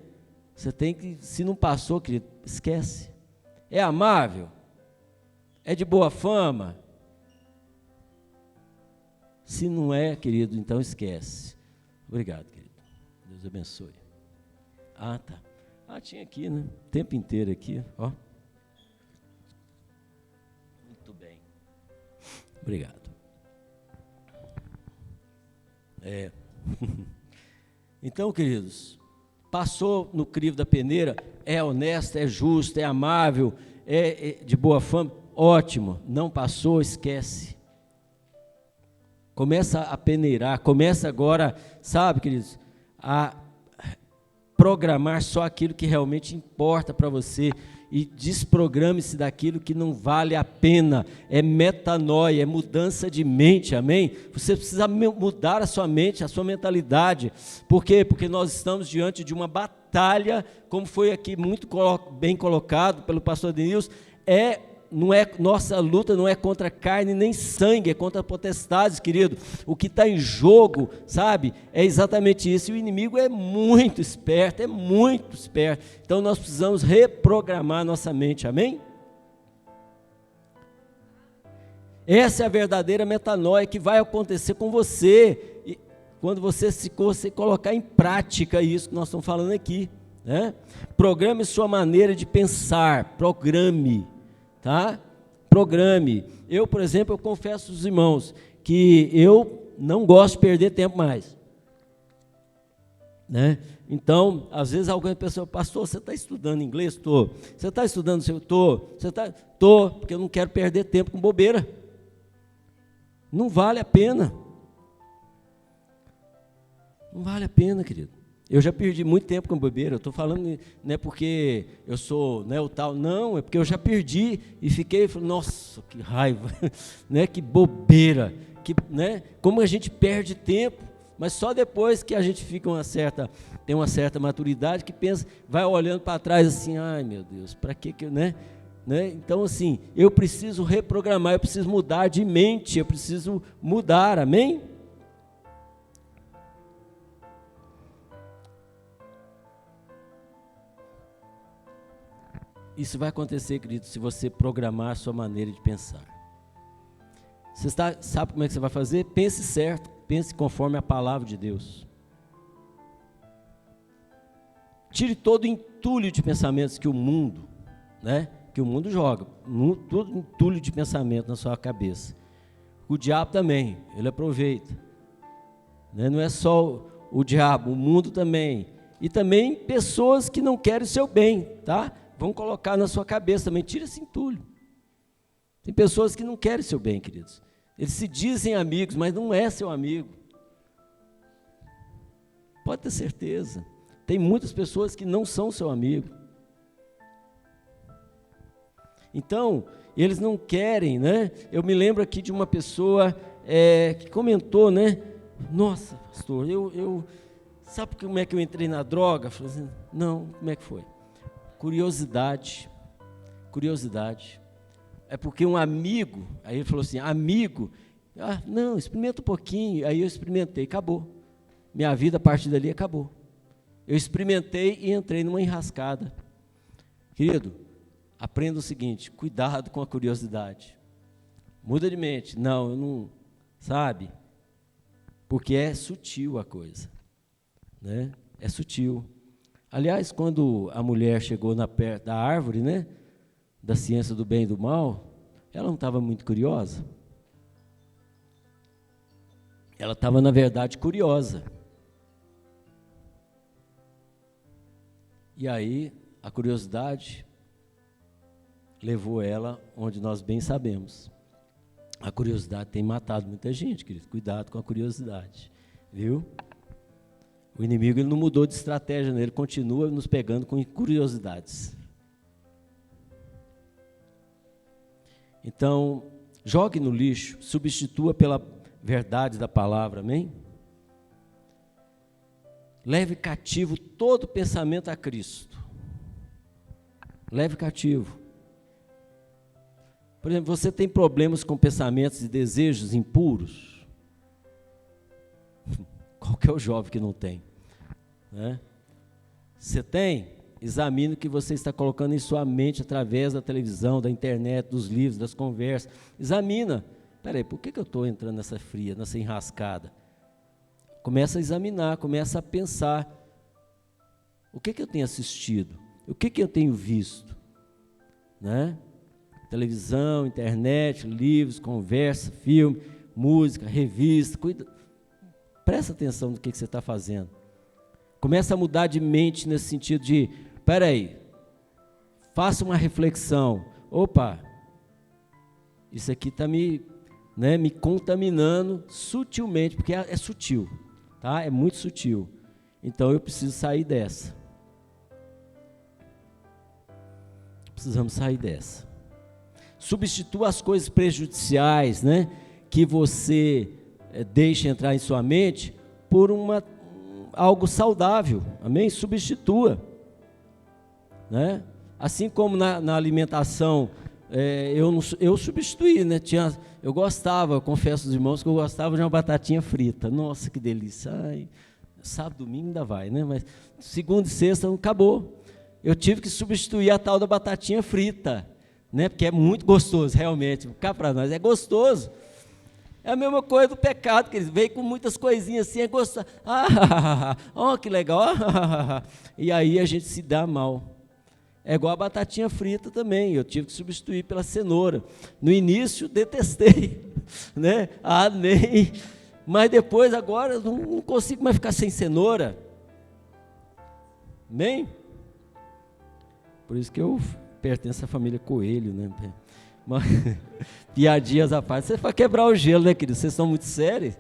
Speaker 1: Você tem que, se não passou, querido, esquece. É amável? É de boa fama? Se não é, querido, então esquece. Obrigado, querido. Deus abençoe. Ah, tá. Tinha aqui, né? O tempo inteiro aqui, ó. Muito bem. Obrigado. Então, queridos, passou no crivo da peneira, é honesto, é justo, é amável, é de boa fama, ótimo. Não passou, esquece. Começa a peneirar, começa agora, sabe, queridos, a programar só aquilo que realmente importa para você e desprograme-se daquilo que não vale a pena. É metanoia, é mudança de mente, amém? Você precisa mudar a sua mente, a sua mentalidade. Por quê? Porque nós estamos diante de uma batalha, como foi aqui muito bem colocado pelo pastor Denilson, nossa luta não é contra carne nem sangue, é contra potestades, querido. O que está em jogo, sabe, é exatamente isso. E o inimigo é muito esperto, Então nós precisamos reprogramar nossa mente, amém? Essa é a verdadeira metanoia que vai acontecer com você, e quando você colocar em prática isso que nós estamos falando aqui, né? Programe sua maneira de pensar, programe. Tá? Programe. Eu, por exemplo, eu confesso aos irmãos que eu não gosto de perder tempo mais. Né? Então, às vezes alguma pessoa, pastor, você está estudando inglês? Estou. Você está estudando? Estou. Estou, porque eu não quero perder tempo com bobeira. Não vale a pena. Não vale a pena, querido. Eu já perdi muito tempo com bobeira. Eu estou falando, não é porque eu sou, né, o tal, não, é porque eu já perdi e fiquei, nossa, que raiva, né, que bobeira, né, como a gente perde tempo, mas só depois que a gente fica tem uma certa maturidade, que pensa, vai olhando para trás assim, ai meu Deus, para que eu, né? Então assim, eu preciso reprogramar, eu preciso mudar de mente, eu preciso mudar, amém? Isso vai acontecer, querido, se você programar a sua maneira de pensar. Você sabe como é que você vai fazer? Pense certo, pense conforme a palavra de Deus. Tire todo o entulho de pensamentos que o mundo, né, que o mundo joga, todo entulho de pensamento na sua cabeça. O diabo também, ele aproveita. Né? Não é só o diabo, o mundo também. E também pessoas que não querem o seu bem, tá? Vão colocar na sua cabeça também, tira esse entulho. Tem pessoas que não querem seu bem, queridos. Eles se dizem amigos, mas não é seu amigo. Pode ter certeza. Tem muitas pessoas que não são seu amigo. Então, eles não querem, né? Eu me lembro aqui de uma pessoa que comentou, né? Nossa, pastor, sabe como é que eu entrei na droga? Eu falei assim, não, como é que foi? Curiosidade. É porque um amigo, aí ele falou assim, amigo, não, experimenta um pouquinho. Aí eu experimentei, acabou. Minha vida a partir dali acabou. Eu experimentei e entrei numa enrascada. Querido, aprenda o seguinte, cuidado com a curiosidade. Muda de mente. Não, eu não, sabe? Porque é sutil a coisa, né? É sutil. Aliás, quando a mulher chegou perto da árvore, né? Da ciência do bem e do mal, ela não estava muito curiosa. Ela estava, na verdade, curiosa. E aí, a curiosidade levou ela onde nós bem sabemos. A curiosidade tem matado muita gente, querido. Cuidado com a curiosidade, viu? O inimigo ele não mudou de estratégia, né? Ele continua nos pegando com curiosidades. Então, jogue no lixo, substitua pela verdade da palavra, amém? Leve cativo todo pensamento a Cristo. Leve cativo. Por exemplo, você tem problemas com pensamentos e desejos impuros? Qual que é o jovem que não tem? Né? Você tem? Examine o que você está colocando em sua mente através da televisão, da internet, dos livros, das conversas. Examina. Espera aí, por que eu estou entrando nessa fria, nessa enrascada? Começa a examinar, começa a pensar. O que eu tenho assistido? O que eu tenho visto? Né? Televisão, internet, livros, conversa, filme, música, revista. Presta atenção no que você está fazendo. Começa a mudar de mente nesse sentido de, espera aí, faça uma reflexão. Opa, isso aqui está me contaminando sutilmente, porque é sutil, tá? É muito sutil. Então eu preciso sair dessa. Precisamos sair dessa. Substitua as coisas prejudiciais, né, que você deixa entrar em sua mente por algo saudável, amém? Substitua, né? Assim como na alimentação, eu substituí, né? Eu gostava, eu confesso aos irmãos que eu gostava de uma batatinha frita. Nossa, que delícia! Ai, sábado, domingo ainda vai, né? Mas segunda e sexta acabou. Eu tive que substituir a tal da batatinha frita, né? Porque é muito gostoso, realmente. Cá para nós é gostoso. É a mesma coisa do pecado, que eles veem com muitas coisinhas assim, é gostoso. Oh, que legal. E aí a gente se dá mal. É igual a batatinha frita também, eu tive que substituir pela cenoura. No início detestei, né? Nem. Mas depois, agora, não consigo mais ficar sem cenoura. Amém? Por isso que eu pertenço à família Coelho, né? Mas, piadinhas à parte. Você vai quebrar o gelo, né, querido? Vocês são muito sérios.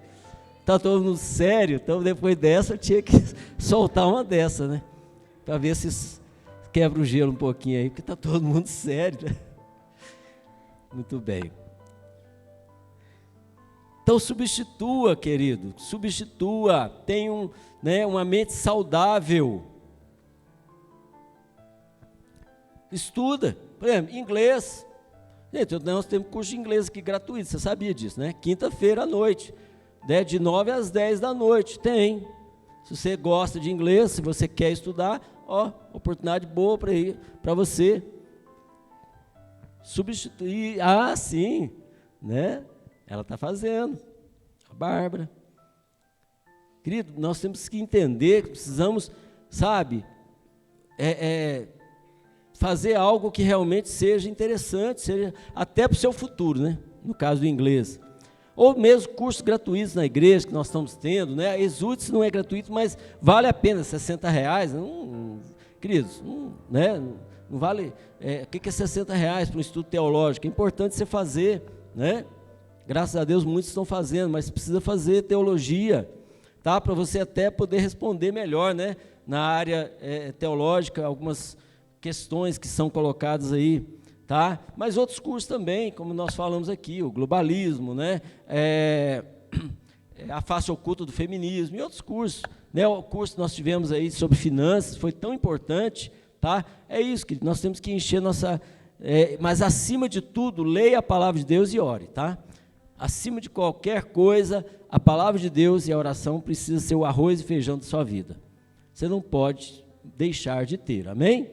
Speaker 1: Está todo mundo sério, então depois dessa eu tinha que soltar uma dessa, né? Para ver se quebra o gelo um pouquinho aí, porque está todo mundo sério, né? Muito bem. Então substitua, querido, substitua, tenha uma mente saudável. Estuda, por exemplo, inglês. Gente, nós temos curso de inglês aqui gratuito, você sabia disso, né? Quinta-feira à noite, né? De 9 às 10 da noite, tem. Se você gosta de inglês, se você quer estudar, oportunidade boa para você. Substituir, sim, né? Ela está fazendo, a Bárbara. Querido, nós temos que entender que precisamos, sabe, fazer algo que realmente seja interessante, seja até para o seu futuro, né? No caso do inglês. Ou mesmo cursos gratuitos na igreja que nós estamos tendo, né? A Exudes não é gratuito, mas vale a pena, R$60. Queridos, né? Não vale. O que é R$60 para um estudo teológico? É importante você fazer, né? Graças a Deus muitos estão fazendo, mas precisa fazer teologia, tá? Para você até poder responder melhor, né? Na área teológica, algumas questões que são colocadas aí, tá? Mas outros cursos também, como nós falamos aqui, o globalismo, né? A face oculta do feminismo e outros cursos, né? O curso que nós tivemos aí sobre finanças foi tão importante, tá? É isso, que nós temos que encher nossa... mas acima de tudo, leia a palavra de Deus e ore, tá? Acima de qualquer coisa, a palavra de Deus e a oração precisa ser o arroz e feijão da sua vida. Você não pode deixar de ter, amém?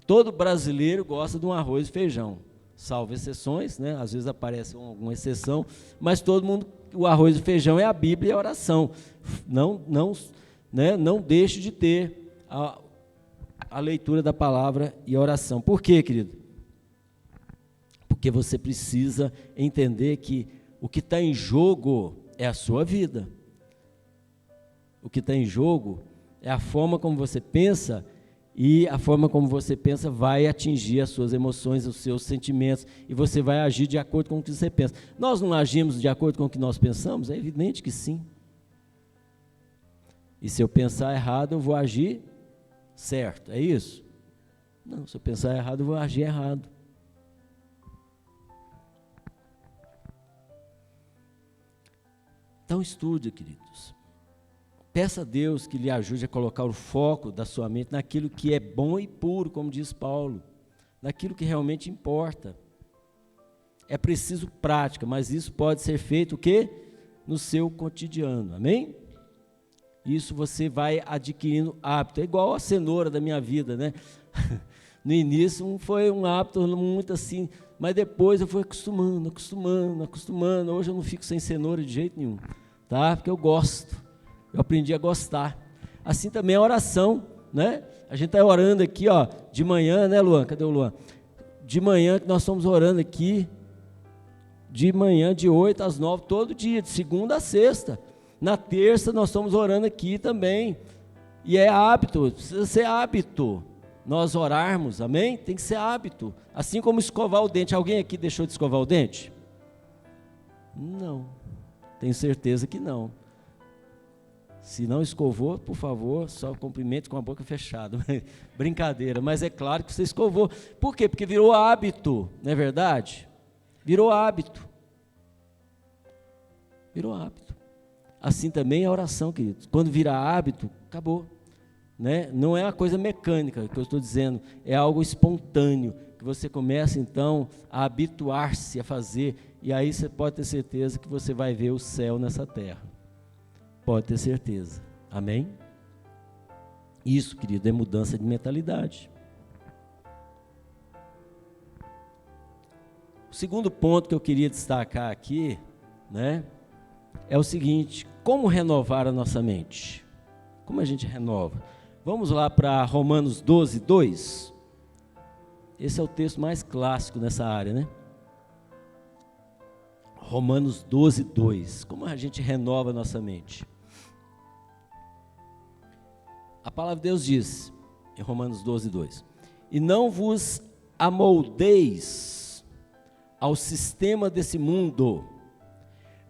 Speaker 1: Todo brasileiro gosta de um arroz e feijão, salvo exceções, né? Às vezes aparece alguma exceção, mas todo mundo, o arroz e feijão é a Bíblia e a oração. Não deixe de ter a leitura da palavra e a oração. Por quê, querido? Porque você precisa entender que o que está em jogo é a sua vida. O que está em jogo é a forma como você pensa, e a forma como você pensa vai atingir as suas emoções, os seus sentimentos, e você vai agir de acordo com o que você pensa. Nós não agimos de acordo com o que nós pensamos? É evidente que sim. E se eu pensar errado, eu vou agir certo, é isso? Não, se eu pensar errado, eu vou agir errado. Então estude, queridos. Peça a Deus que lhe ajude a colocar o foco da sua mente naquilo que é bom e puro, como diz Paulo, naquilo que realmente importa. É preciso prática, mas isso pode ser feito o quê? No seu cotidiano, amém? Isso você vai adquirindo hábito, é igual a cenoura da minha vida, né? No início foi um hábito muito assim, mas depois eu fui acostumando. Hoje eu não fico sem cenoura de jeito nenhum, tá? Porque eu gosto, eu aprendi a gostar. Assim também a oração, né? A gente está orando aqui, ó, de manhã, né, Luan? Cadê o Luan? De manhã que nós estamos orando aqui, de manhã, de 8 às 9, todo dia, de segunda a sexta. Na terça nós estamos orando aqui também. E é hábito, precisa ser hábito. Nós orarmos, amém? Tem que ser hábito. Assim como escovar o dente. Alguém aqui deixou de escovar o dente? Não. Tenho certeza que não. Se não escovou, por favor, só cumprimente com a boca fechada. Brincadeira, mas é claro que você escovou. Por quê? Porque virou hábito, não é verdade? Virou hábito. Virou hábito. Assim também a oração, queridos. Quando vira hábito, acabou. Né? Não é uma coisa mecânica que eu estou dizendo, é algo espontâneo, que você começa então a habituar-se a fazer, e aí você pode ter certeza que você vai ver o céu nessa terra. Pode ter certeza, amém? Isso, querido, é mudança de mentalidade. O segundo ponto que eu queria destacar aqui, né, é o seguinte: como renovar a nossa mente? Como a gente renova? Vamos lá para Romanos 12, 2. Esse é o texto mais clássico nessa área, né? Romanos 12, 2. Como a gente renova a nossa mente? A palavra de Deus diz, em Romanos 12, 2: E não vos amoldeis ao sistema desse mundo,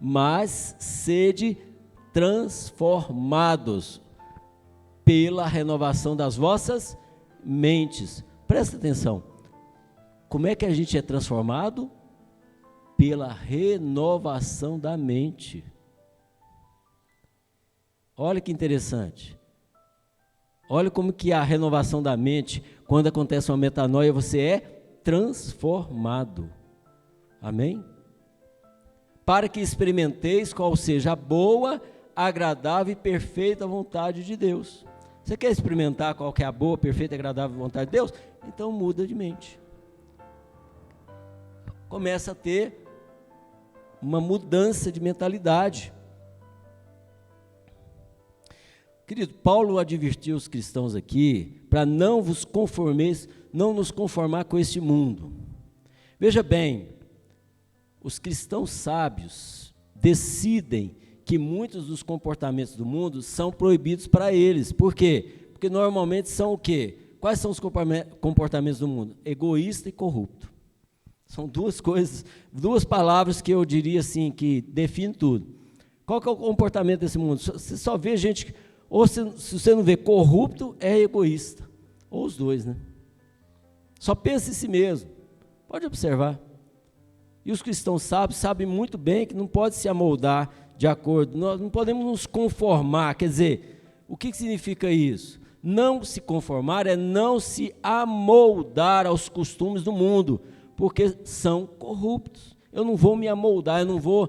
Speaker 1: mas sede transformados pela renovação das vossas mentes. Presta atenção. Como é que a gente é transformado? Pela renovação da mente. Olha que interessante. Olha como que a renovação da mente, quando acontece uma metanoia, você é transformado. Amém? Para que experimenteis qual seja a boa, agradável e perfeita vontade de Deus. Você quer experimentar qual que é a boa, perfeita e agradável vontade de Deus? Então muda de mente. Começa a ter uma mudança de mentalidade. Querido, Paulo advertiu os cristãos aqui para não nos conformar com este mundo. Veja bem, os cristãos sábios decidem que muitos dos comportamentos do mundo são proibidos para eles. Por quê? Porque normalmente são o quê? Quais são os comportamentos do mundo? Egoísta e corrupto. São duas coisas, duas palavras que eu diria assim, que definem tudo. Qual que é o comportamento desse mundo? Você só vê gente, ou se você não vê corrupto, é egoísta. Ou os dois, né? Só pensa em si mesmo. Pode observar. E os cristãos sabem muito bem que não pode se amoldar de acordo, nós não podemos nos conformar, quer dizer, o que significa isso? Não se conformar é não se amoldar aos costumes do mundo, porque são corruptos. Eu não vou me amoldar, eu não vou,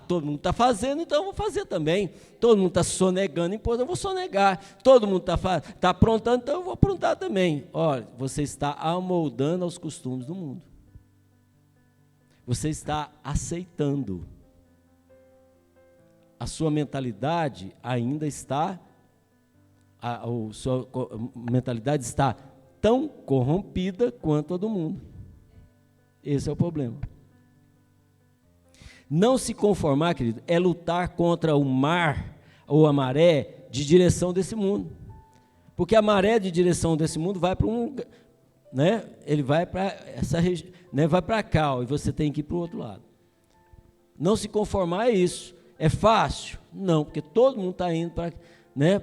Speaker 1: todo mundo está fazendo, então eu vou fazer também. Todo mundo está sonegando imposto, eu vou sonegar. Todo mundo está aprontando, então eu vou aprontar também. Olha, você está amoldando aos costumes do mundo. Você está aceitando. A sua mentalidade ainda está, sua mentalidade está tão corrompida quanto a do mundo. Esse é o problema. Não se conformar, querido, é lutar contra o mar ou a maré de direção desse mundo. Porque a maré de direção desse mundo vai para um, né? Ele vai para essa região, né? Vai para cá, e você tem que ir para o outro lado. Não se conformar é isso. É fácil? Não, porque todo mundo está indo para, né,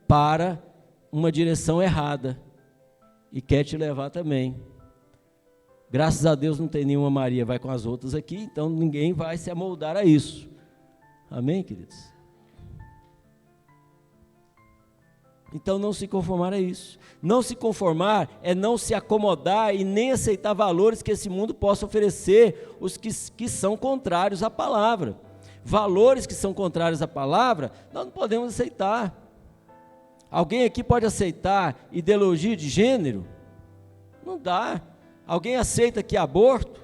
Speaker 1: para uma direção errada e quer te levar também. Graças a Deus não tem nenhuma Maria, vai com as outras aqui, então ninguém vai se amoldar a isso. Amém, queridos? Então não se conformar a isso. Não se conformar é não se acomodar e nem aceitar valores que esse mundo possa oferecer, os que são contrários à palavra. Valores que são contrários à palavra, nós não podemos aceitar. Alguém aqui pode aceitar ideologia de gênero? Não dá. Alguém aceita que aborto?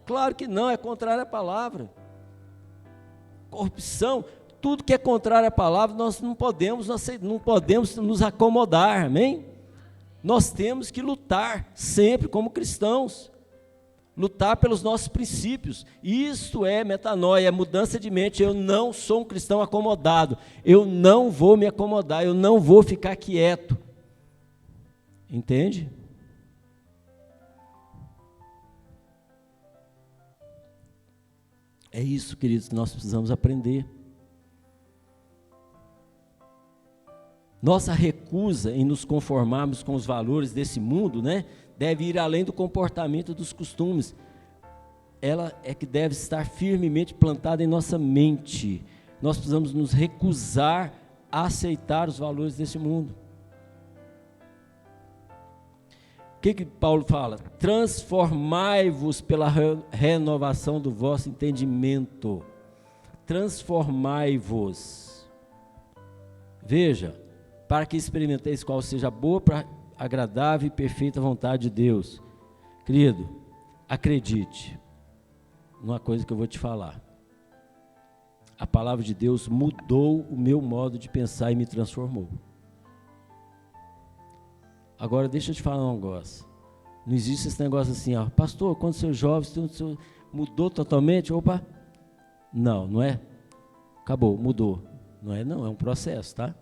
Speaker 1: Claro que não, é contrário à palavra. Corrupção, tudo que é contrário à palavra, nós não podemos nos acomodar, amém? Nós temos que lutar sempre como cristãos. Lutar pelos nossos princípios. Isso é metanoia, é mudança de mente. Eu não sou um cristão acomodado. Eu não vou me acomodar, eu não vou ficar quieto. Entende? É isso, queridos, que nós precisamos aprender. Nossa recusa em nos conformarmos com os valores desse mundo, né, deve ir além do comportamento dos costumes. Ela é que deve estar firmemente plantada em nossa mente. Nós precisamos nos recusar a aceitar os valores desse mundo. O que Paulo fala? Transformai-vos pela renovação do vosso entendimento. Transformai-vos. Veja, para que experimenteis qual seja a boa, agradável e perfeita vontade de Deus. Querido, acredite numa coisa que eu vou te falar. A palavra de Deus mudou o meu modo de pensar e me transformou. Agora deixa eu te falar um negócio. Não existe esse negócio assim, pastor, quando você é jovem, você mudou totalmente? Opa! Não, não é? Acabou, mudou. Não é não, é um processo, tá?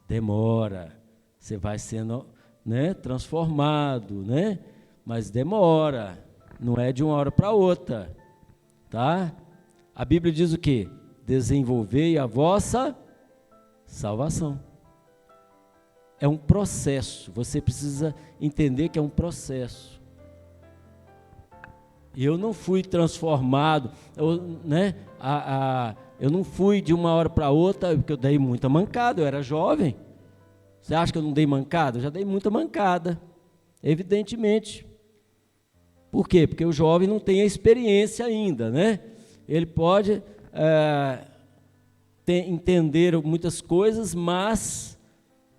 Speaker 1: Demora. Você vai sendo, né, transformado, né? Mas demora. Não é de uma hora para outra, tá? A Bíblia diz o quê? Desenvolvei a vossa salvação. É um processo, você precisa entender que é um processo. Eu não fui transformado, eu não fui de uma hora para outra, porque eu dei muita mancada, eu era jovem. Você acha que eu não dei mancada? Eu já dei muita mancada, evidentemente. Por quê? Porque o jovem não tem a experiência ainda, né? Ele pode entender muitas coisas, mas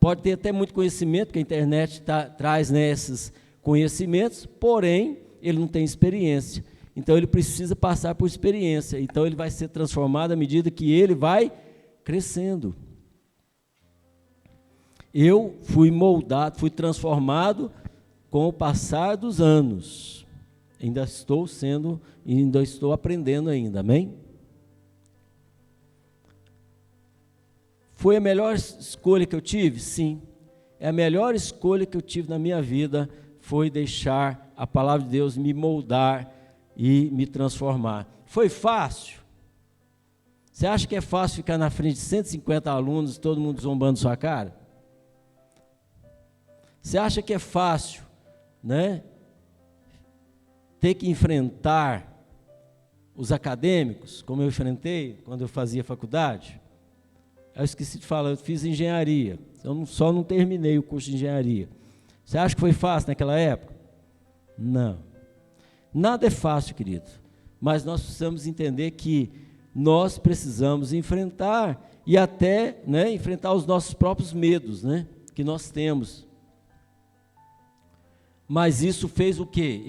Speaker 1: pode ter até muito conhecimento, porque a internet traz, né, esses conhecimentos, porém, ele não tem experiência. Então, ele precisa passar por experiência. Então, ele vai ser transformado à medida que ele vai crescendo. Eu fui moldado, fui transformado com o passar dos anos. Ainda estou aprendendo ainda, amém? Foi a melhor escolha que eu tive? Sim. É a melhor escolha que eu tive na minha vida, foi deixar a palavra de Deus me moldar e me transformar. Foi fácil? Você acha que é fácil ficar na frente de 150 alunos, todo mundo zombando sua cara? Você acha que é fácil, né, ter que enfrentar os acadêmicos, como eu enfrentei quando eu fazia faculdade? Eu esqueci de falar, eu fiz engenharia, eu só não terminei o curso de engenharia. Você acha que foi fácil naquela época? Não. Nada é fácil, querido, mas nós precisamos entender que nós precisamos enfrentar e até, né, enfrentar os nossos próprios medos, né, que nós temos. Mas isso fez o quê?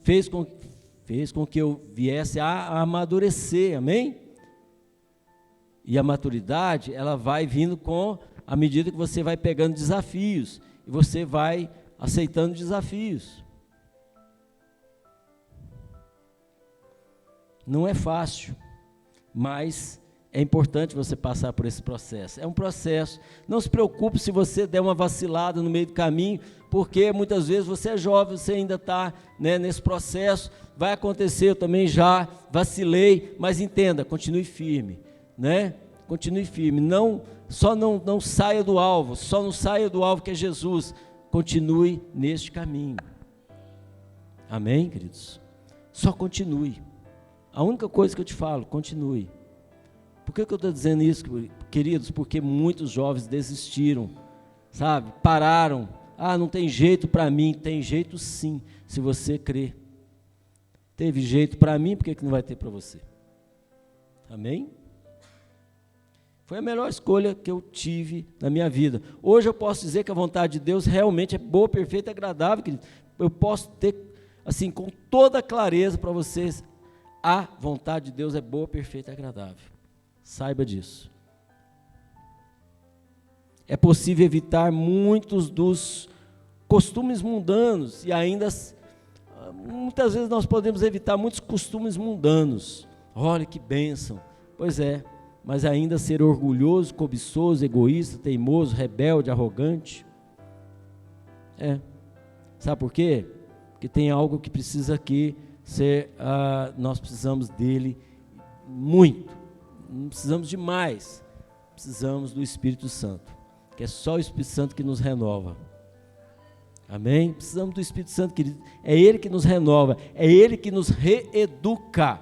Speaker 1: Fez com que eu viesse a amadurecer, amém? E a maturidade, ela vai vindo à medida que você vai pegando desafios, e você vai aceitando desafios. Não é fácil, mas é importante você passar por esse processo. É um processo. Não se preocupe se você der uma vacilada no meio do caminho, porque muitas vezes você é jovem, você ainda está, né, nesse processo. Vai acontecer, eu também já vacilei, mas entenda, continue firme, né? Continue firme. Não saia do alvo, só não saia do alvo que é Jesus. Continue neste caminho. Amém, queridos? Só continue. A única coisa que eu te falo, continue. Por que eu estou dizendo isso, queridos? Porque muitos jovens desistiram, sabe? Pararam. Ah, não tem jeito para mim. Tem jeito sim, se você crer. Teve jeito para mim, por que não vai ter para você? Amém? Foi a melhor escolha que eu tive na minha vida. Hoje eu posso dizer que a vontade de Deus realmente é boa, perfeita e agradável, querido. Eu posso ter, assim, com toda clareza para vocês, a vontade de Deus é boa, perfeita e agradável. Saiba disso. É possível evitar muitos dos costumes mundanos e ainda, muitas vezes nós podemos evitar muitos costumes mundanos. Olha que bênção. Pois é, mas ainda ser orgulhoso, cobiçoso, egoísta, teimoso, rebelde, arrogante. Sabe por quê? Porque tem algo que precisa aqui ser, nós precisamos dele muito. Não precisamos de mais, precisamos do Espírito Santo, que é só o Espírito Santo que nos renova. Amém? Precisamos do Espírito Santo, querido. É Ele que nos renova, é Ele que nos reeduca.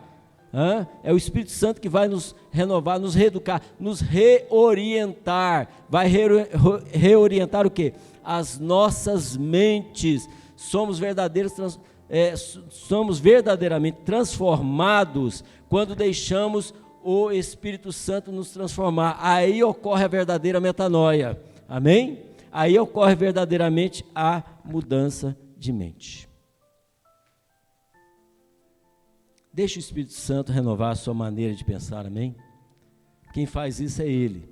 Speaker 1: É o Espírito Santo que vai nos renovar, nos reeducar, nos reorientar. Vai reorientar o quê? As nossas mentes. Somos verdadeiramente transformados quando deixamos o Espírito Santo nos transformar. Aí ocorre a verdadeira metanoia. Amém? Aí ocorre verdadeiramente a mudança de mente. Deixe o Espírito Santo renovar a sua maneira de pensar, amém? Quem faz isso é Ele.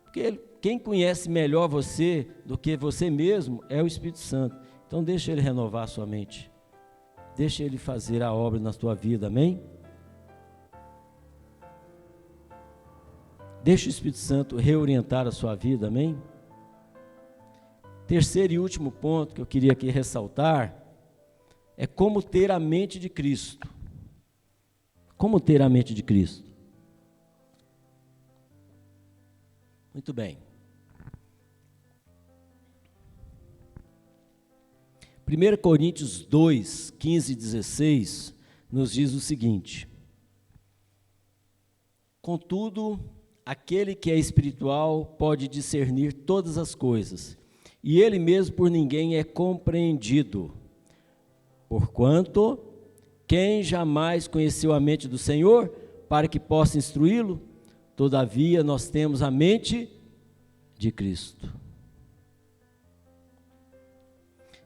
Speaker 1: Porque quem conhece melhor você do que você mesmo é o Espírito Santo. Então deixe Ele renovar a sua mente. Deixe Ele fazer a obra na sua vida, amém? Deixe o Espírito Santo reorientar a sua vida, amém? Terceiro e último ponto que eu queria aqui ressaltar é como ter a mente de Cristo. Como ter a mente de Cristo? Muito bem. 1 Coríntios 2, 15 e 16 nos diz o seguinte: contudo, aquele que é espiritual pode discernir todas as coisas, e ele mesmo por ninguém é compreendido. Porquanto, quem jamais conheceu a mente do Senhor, para que possa instruí-lo? Todavia, nós temos a mente de Cristo.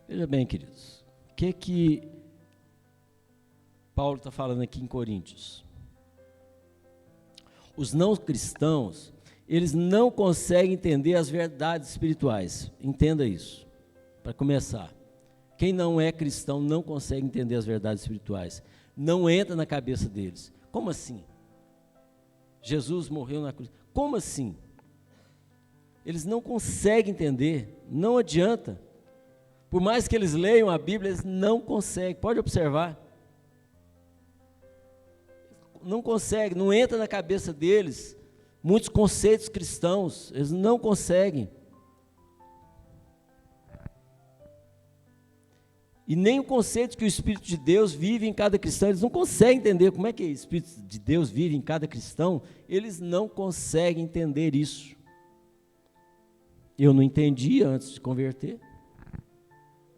Speaker 1: Veja bem, queridos, o que Paulo está falando aqui em Coríntios? Os não cristãos, eles não conseguem entender as verdades espirituais. Entenda isso, para começar. Quem não é cristão não consegue entender as verdades espirituais. Não entra na cabeça deles. Como assim? Jesus morreu na cruz. Como assim? Eles não conseguem entender. Não adianta. Por mais que eles leiam a Bíblia, eles não conseguem. Pode observar. não conseguem, não entra na cabeça deles muitos conceitos cristãos, eles não conseguem. E nem o conceito que o Espírito de Deus vive em cada cristão, eles não conseguem entender como é que o Espírito de Deus vive em cada cristão, eles não conseguem entender isso. Eu não entendia antes de converter,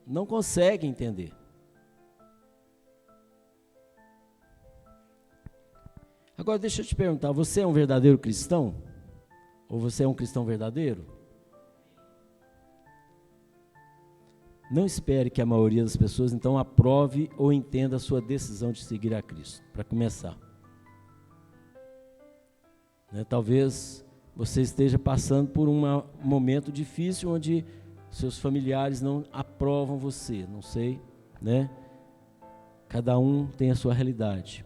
Speaker 1: não conseguem entender. Agora deixa eu te perguntar, você é um verdadeiro cristão? Ou você é um cristão verdadeiro? Não espere que a maioria das pessoas então aprove ou entenda a sua decisão de seguir a Cristo, para começar. Talvez você esteja passando por um momento difícil onde seus familiares não aprovam você, não sei, né? Cada um tem a sua realidade.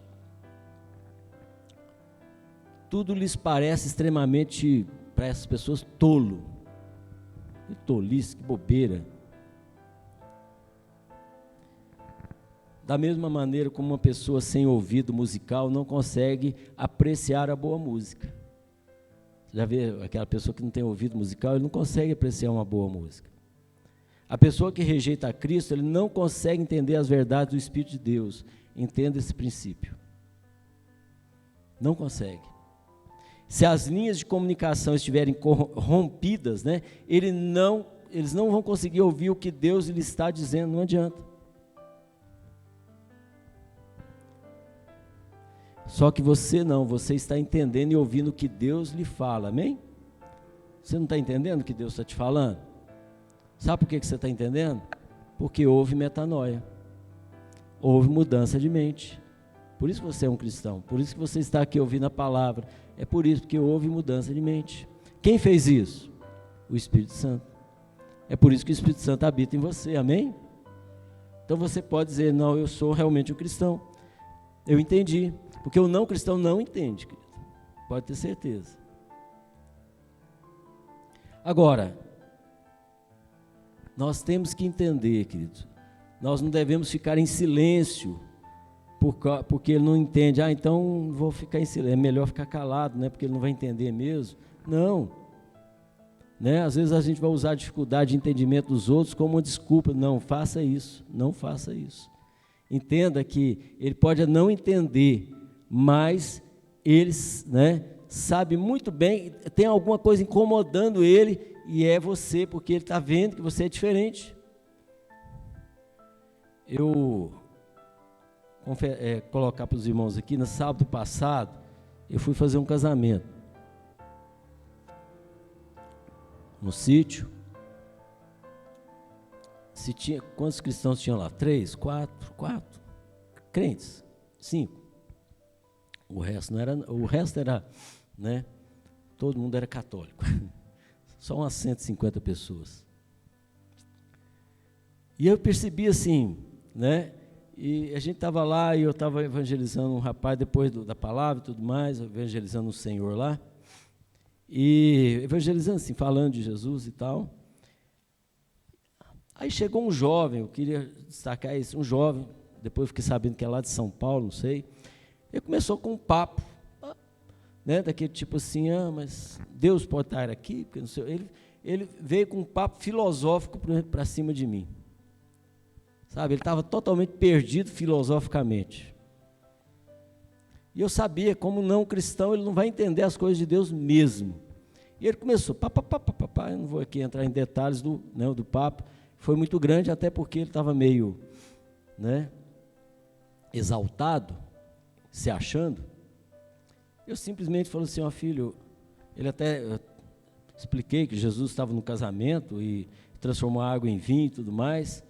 Speaker 1: Tudo lhes parece extremamente, para essas pessoas, tolo. Que tolice, que bobeira. Da mesma maneira como uma pessoa sem ouvido musical não consegue apreciar a boa música. Já vê aquela pessoa que não tem ouvido musical, ele não consegue apreciar uma boa música. A pessoa que rejeita a Cristo, ele não consegue entender as verdades do Espírito de Deus. Entenda esse princípio. Não consegue. Se as linhas de comunicação estiverem rompidas, né, eles não vão conseguir ouvir o que Deus lhe está dizendo, não adianta. Só que você não, você está entendendo e ouvindo o que Deus lhe fala, amém? Você não está entendendo o que Deus está te falando? Sabe por que você está entendendo? Porque houve metanoia, houve mudança de mente. Por isso que você é um cristão, por isso que você está aqui ouvindo a palavra, é por isso que houve mudança de mente. Quem fez isso? O Espírito Santo. É por isso que o Espírito Santo habita em você, amém? Então você pode dizer, não, eu sou realmente um cristão, eu entendi. Porque o não cristão não entende, querido. Pode ter certeza. Agora, nós temos que entender, querido, nós não devemos ficar em silêncio, porque ele não entende. Então vou ficar em silêncio, é melhor ficar calado, né? Porque ele não vai entender mesmo. Não. Né? Às vezes a gente vai usar a dificuldade de entendimento dos outros como uma desculpa. Não, faça isso, não faça isso. Entenda que ele pode não entender, mas ele, né, sabe muito bem, tem alguma coisa incomodando ele, e é você, porque ele está vendo que você é diferente. Eu colocar para os irmãos aqui, no sábado passado, eu fui fazer um casamento, no sítio. Quantos cristãos tinham lá? 3, 4 crentes, 5. O resto era, né? Todo mundo era católico. Só umas 150 pessoas. E eu percebi assim, né? E a gente estava lá e eu estava evangelizando um rapaz depois da palavra e tudo mais, evangelizando o Senhor lá. E evangelizando assim, falando de Jesus e tal. Aí chegou um jovem, eu queria destacar isso, um jovem, depois eu fiquei sabendo que é lá de São Paulo, não sei. Ele começou com um papo, né, daquele tipo assim, mas Deus pode estar aqui? Porque não sei, ele veio com um papo filosófico para cima de mim. Sabe, ele estava totalmente perdido filosoficamente. E eu sabia, como não cristão, ele não vai entender as coisas de Deus mesmo. E ele começou, eu não vou aqui entrar em detalhes do papo, foi muito grande, até porque ele estava meio, né, exaltado, se achando. Eu simplesmente falei assim, filho, eu expliquei que Jesus estava no casamento e transformou a água em vinho e tudo mais,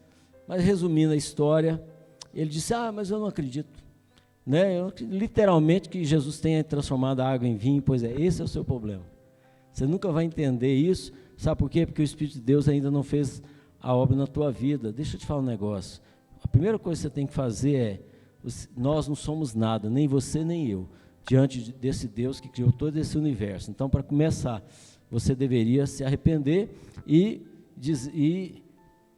Speaker 1: mas resumindo a história, ele disse, mas eu não acredito, né? Literalmente que Jesus tenha transformado a água em vinho, pois esse é o seu problema. Você nunca vai entender isso, sabe por quê? Porque o Espírito de Deus ainda não fez a obra na tua vida. Deixa eu te falar um negócio, a primeira coisa que você tem que fazer é, nós não somos nada, nem você nem eu, diante desse Deus que criou todo esse universo. Então, para começar, você deveria se arrepender e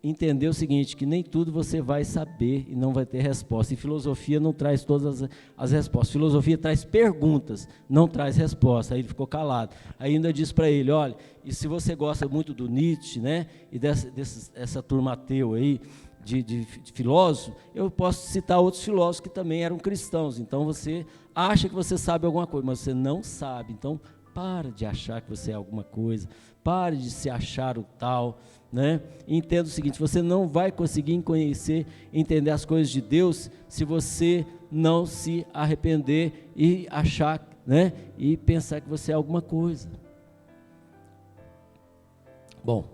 Speaker 1: entender o seguinte, que nem tudo você vai saber e não vai ter resposta. E filosofia não traz todas as respostas. Filosofia traz perguntas, não traz resposta. Aí ele ficou calado. Aí ainda disse para ele, olha, e se você gosta muito do Nietzsche, né, e dessa turma ateu aí, de filósofo, eu posso citar outros filósofos que também eram cristãos. Então você acha que você sabe alguma coisa, mas você não sabe. Então para de achar que você é alguma coisa, pare de se achar o tal, né? Entenda o seguinte, você não vai conseguir conhecer, entender as coisas de Deus se você não se arrepender e achar, né? E pensar que você é alguma coisa. Bom,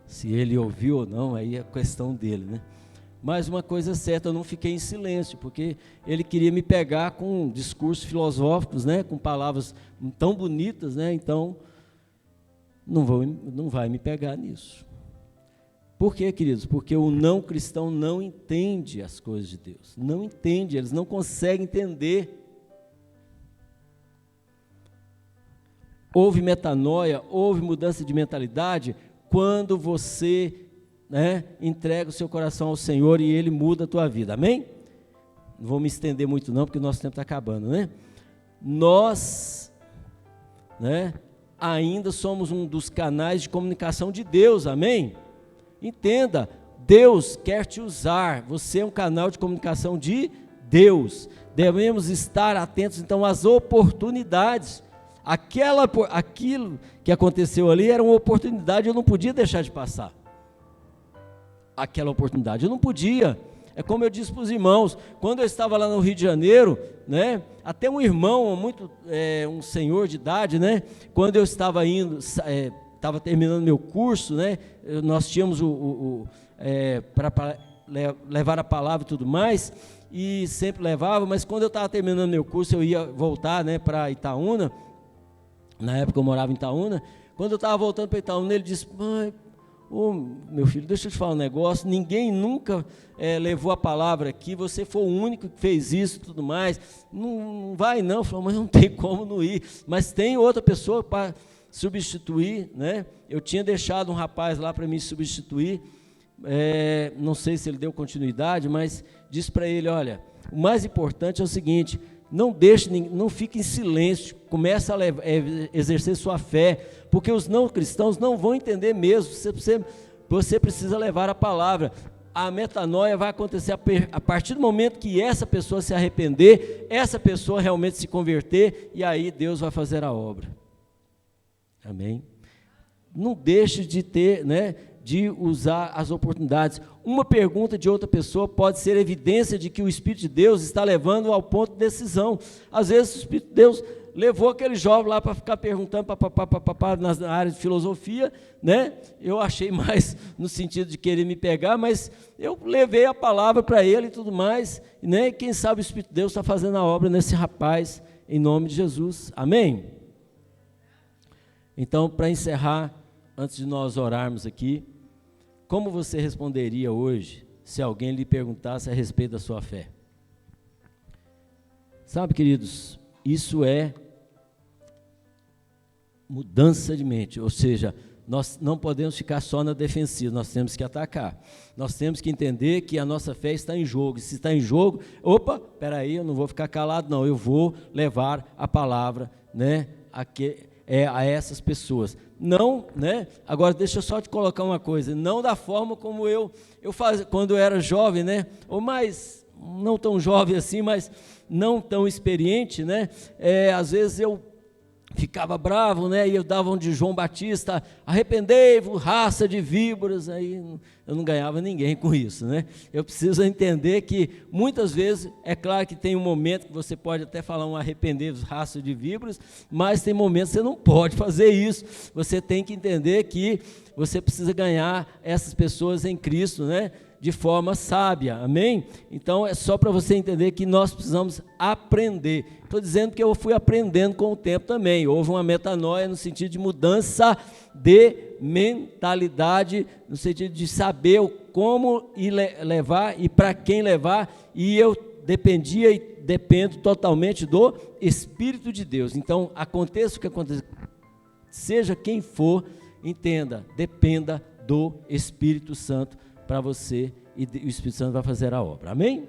Speaker 1: se ele ouviu ou não, aí é questão dele, né? Mas uma coisa é certa, eu não fiquei em silêncio, porque ele queria me pegar com discursos filosóficos, né? Com palavras tão bonitas, né? Então, não vai me pegar nisso. Por quê, queridos? Porque o não cristão não entende as coisas de Deus. Não entende, eles não conseguem entender. Houve metanoia, houve mudança de mentalidade quando você, né, entrega o seu coração ao Senhor e Ele muda a tua vida. Amém? Não vou me estender muito não, porque o nosso tempo está acabando, né? Nós, né, ainda somos um dos canais de comunicação de Deus. Amém? Entenda, Deus quer te usar, você é um canal de comunicação de Deus. Devemos estar atentos então às oportunidades. Aquilo que aconteceu ali era uma oportunidade, eu não podia deixar de passar. Aquela oportunidade, eu não podia. É como eu disse para os irmãos, quando eu estava lá no Rio de Janeiro, né, até um irmão, um senhor de idade, né, quando eu estava indo, estava terminando meu curso, né, nós tínhamos para levar a palavra e tudo mais, e sempre levava, mas quando eu estava terminando meu curso, eu ia voltar, né, para Itaúna. Na época eu morava em Itaúna. Quando eu estava voltando para Itaúna, ele disse, mãe, meu filho, deixa eu te falar um negócio, ninguém nunca levou a palavra aqui, você foi o único que fez isso e tudo mais, não vai não. Eu falei, mas não tem como não ir, mas tem outra pessoa para substituir, né? Eu tinha deixado um rapaz lá para me substituir, não sei se ele deu continuidade, mas disse para ele, olha, o mais importante é o seguinte, não fique em silêncio, comece a exercer sua fé, porque os não cristãos não vão entender mesmo, você precisa levar a palavra. A metanoia vai acontecer a partir do momento que essa pessoa se arrepender, essa pessoa realmente se converter, e aí Deus vai fazer a obra. Amém? Não deixe de ter, né, de usar as oportunidades. Uma pergunta de outra pessoa pode ser evidência de que o Espírito de Deus está levando ao ponto de decisão. Às vezes o Espírito de Deus levou aquele jovem lá para ficar perguntando na área de filosofia, né? Eu achei mais no sentido de querer me pegar, mas eu levei a palavra para ele e tudo mais, né? Quem sabe o Espírito de Deus está fazendo a obra nesse rapaz, em nome de Jesus. Amém? Então, para encerrar, antes de nós orarmos aqui, como você responderia hoje se alguém lhe perguntasse a respeito da sua fé? Sabe, queridos, isso é mudança de mente, ou seja, nós não podemos ficar só na defensiva, nós temos que atacar, nós temos que entender que a nossa fé está em jogo, e se está em jogo, espera aí, eu não vou ficar calado não, eu vou levar a palavra, né, a essas pessoas. Não, né? Agora deixa eu só te colocar uma coisa, não da forma como eu fazia quando eu era jovem, né? Ou mais, não tão jovem assim, mas não tão experiente, né? Às vezes eu ficava bravo, né? E eu dava um de João Batista, arrependei-vos, raça de víboras, aí eu não ganhava ninguém com isso, né? Eu preciso entender que muitas vezes, é claro que tem um momento que você pode até falar um arrependei-vos, raça de víboras, mas tem momentos que você não pode fazer isso, você tem que entender que você precisa ganhar essas pessoas em Cristo, né? De forma sábia, amém? Então é só para você entender que nós precisamos aprender. Estou dizendo que eu fui aprendendo com o tempo também. Houve uma metanoia no sentido de mudança de mentalidade, no sentido de saber como levar e para quem levar, e eu dependia e dependo totalmente do Espírito de Deus. Então, aconteça o que aconteça, seja quem for, entenda, dependa do Espírito Santo para você e o Espírito Santo vai fazer a obra. Amém?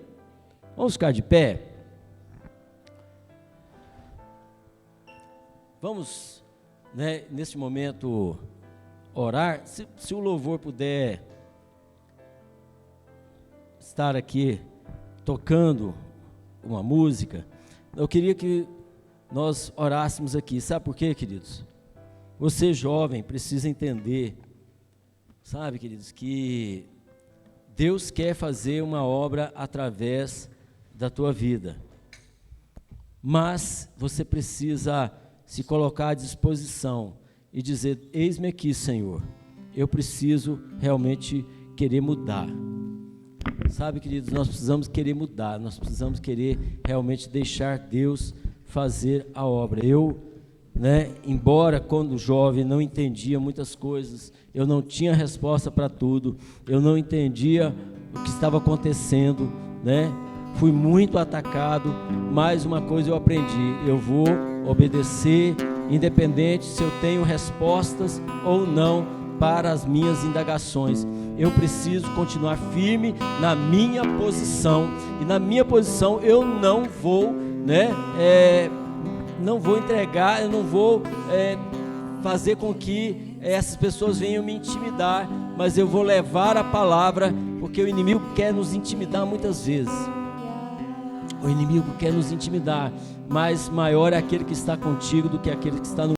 Speaker 1: Vamos ficar de pé? Vamos, né, nesse momento, orar. Se o louvor puder estar aqui tocando uma música, eu queria que nós orássemos aqui. Sabe por quê, queridos? Você jovem precisa entender, sabe, queridos, que Deus quer fazer uma obra através da tua vida, mas você precisa se colocar à disposição e dizer: eis-me aqui, Senhor, eu preciso realmente querer mudar. Sabe, queridos, nós precisamos querer mudar, nós precisamos querer realmente deixar Deus fazer a obra. Eu, embora quando jovem não entendia muitas coisas, eu não tinha resposta para tudo, eu não entendia o que estava acontecendo, fui muito atacado, mas uma coisa eu aprendi: eu vou obedecer, independente se eu tenho respostas ou não para as minhas indagações. Eu preciso continuar firme na minha posição, e na minha posição eu não vou, não vou entregar, eu não vou fazer com que essas pessoas venham me intimidar, mas eu vou levar a palavra, porque o inimigo quer nos intimidar muitas vezes. O inimigo quer nos intimidar, mas maior é aquele que está contigo do que aquele que está no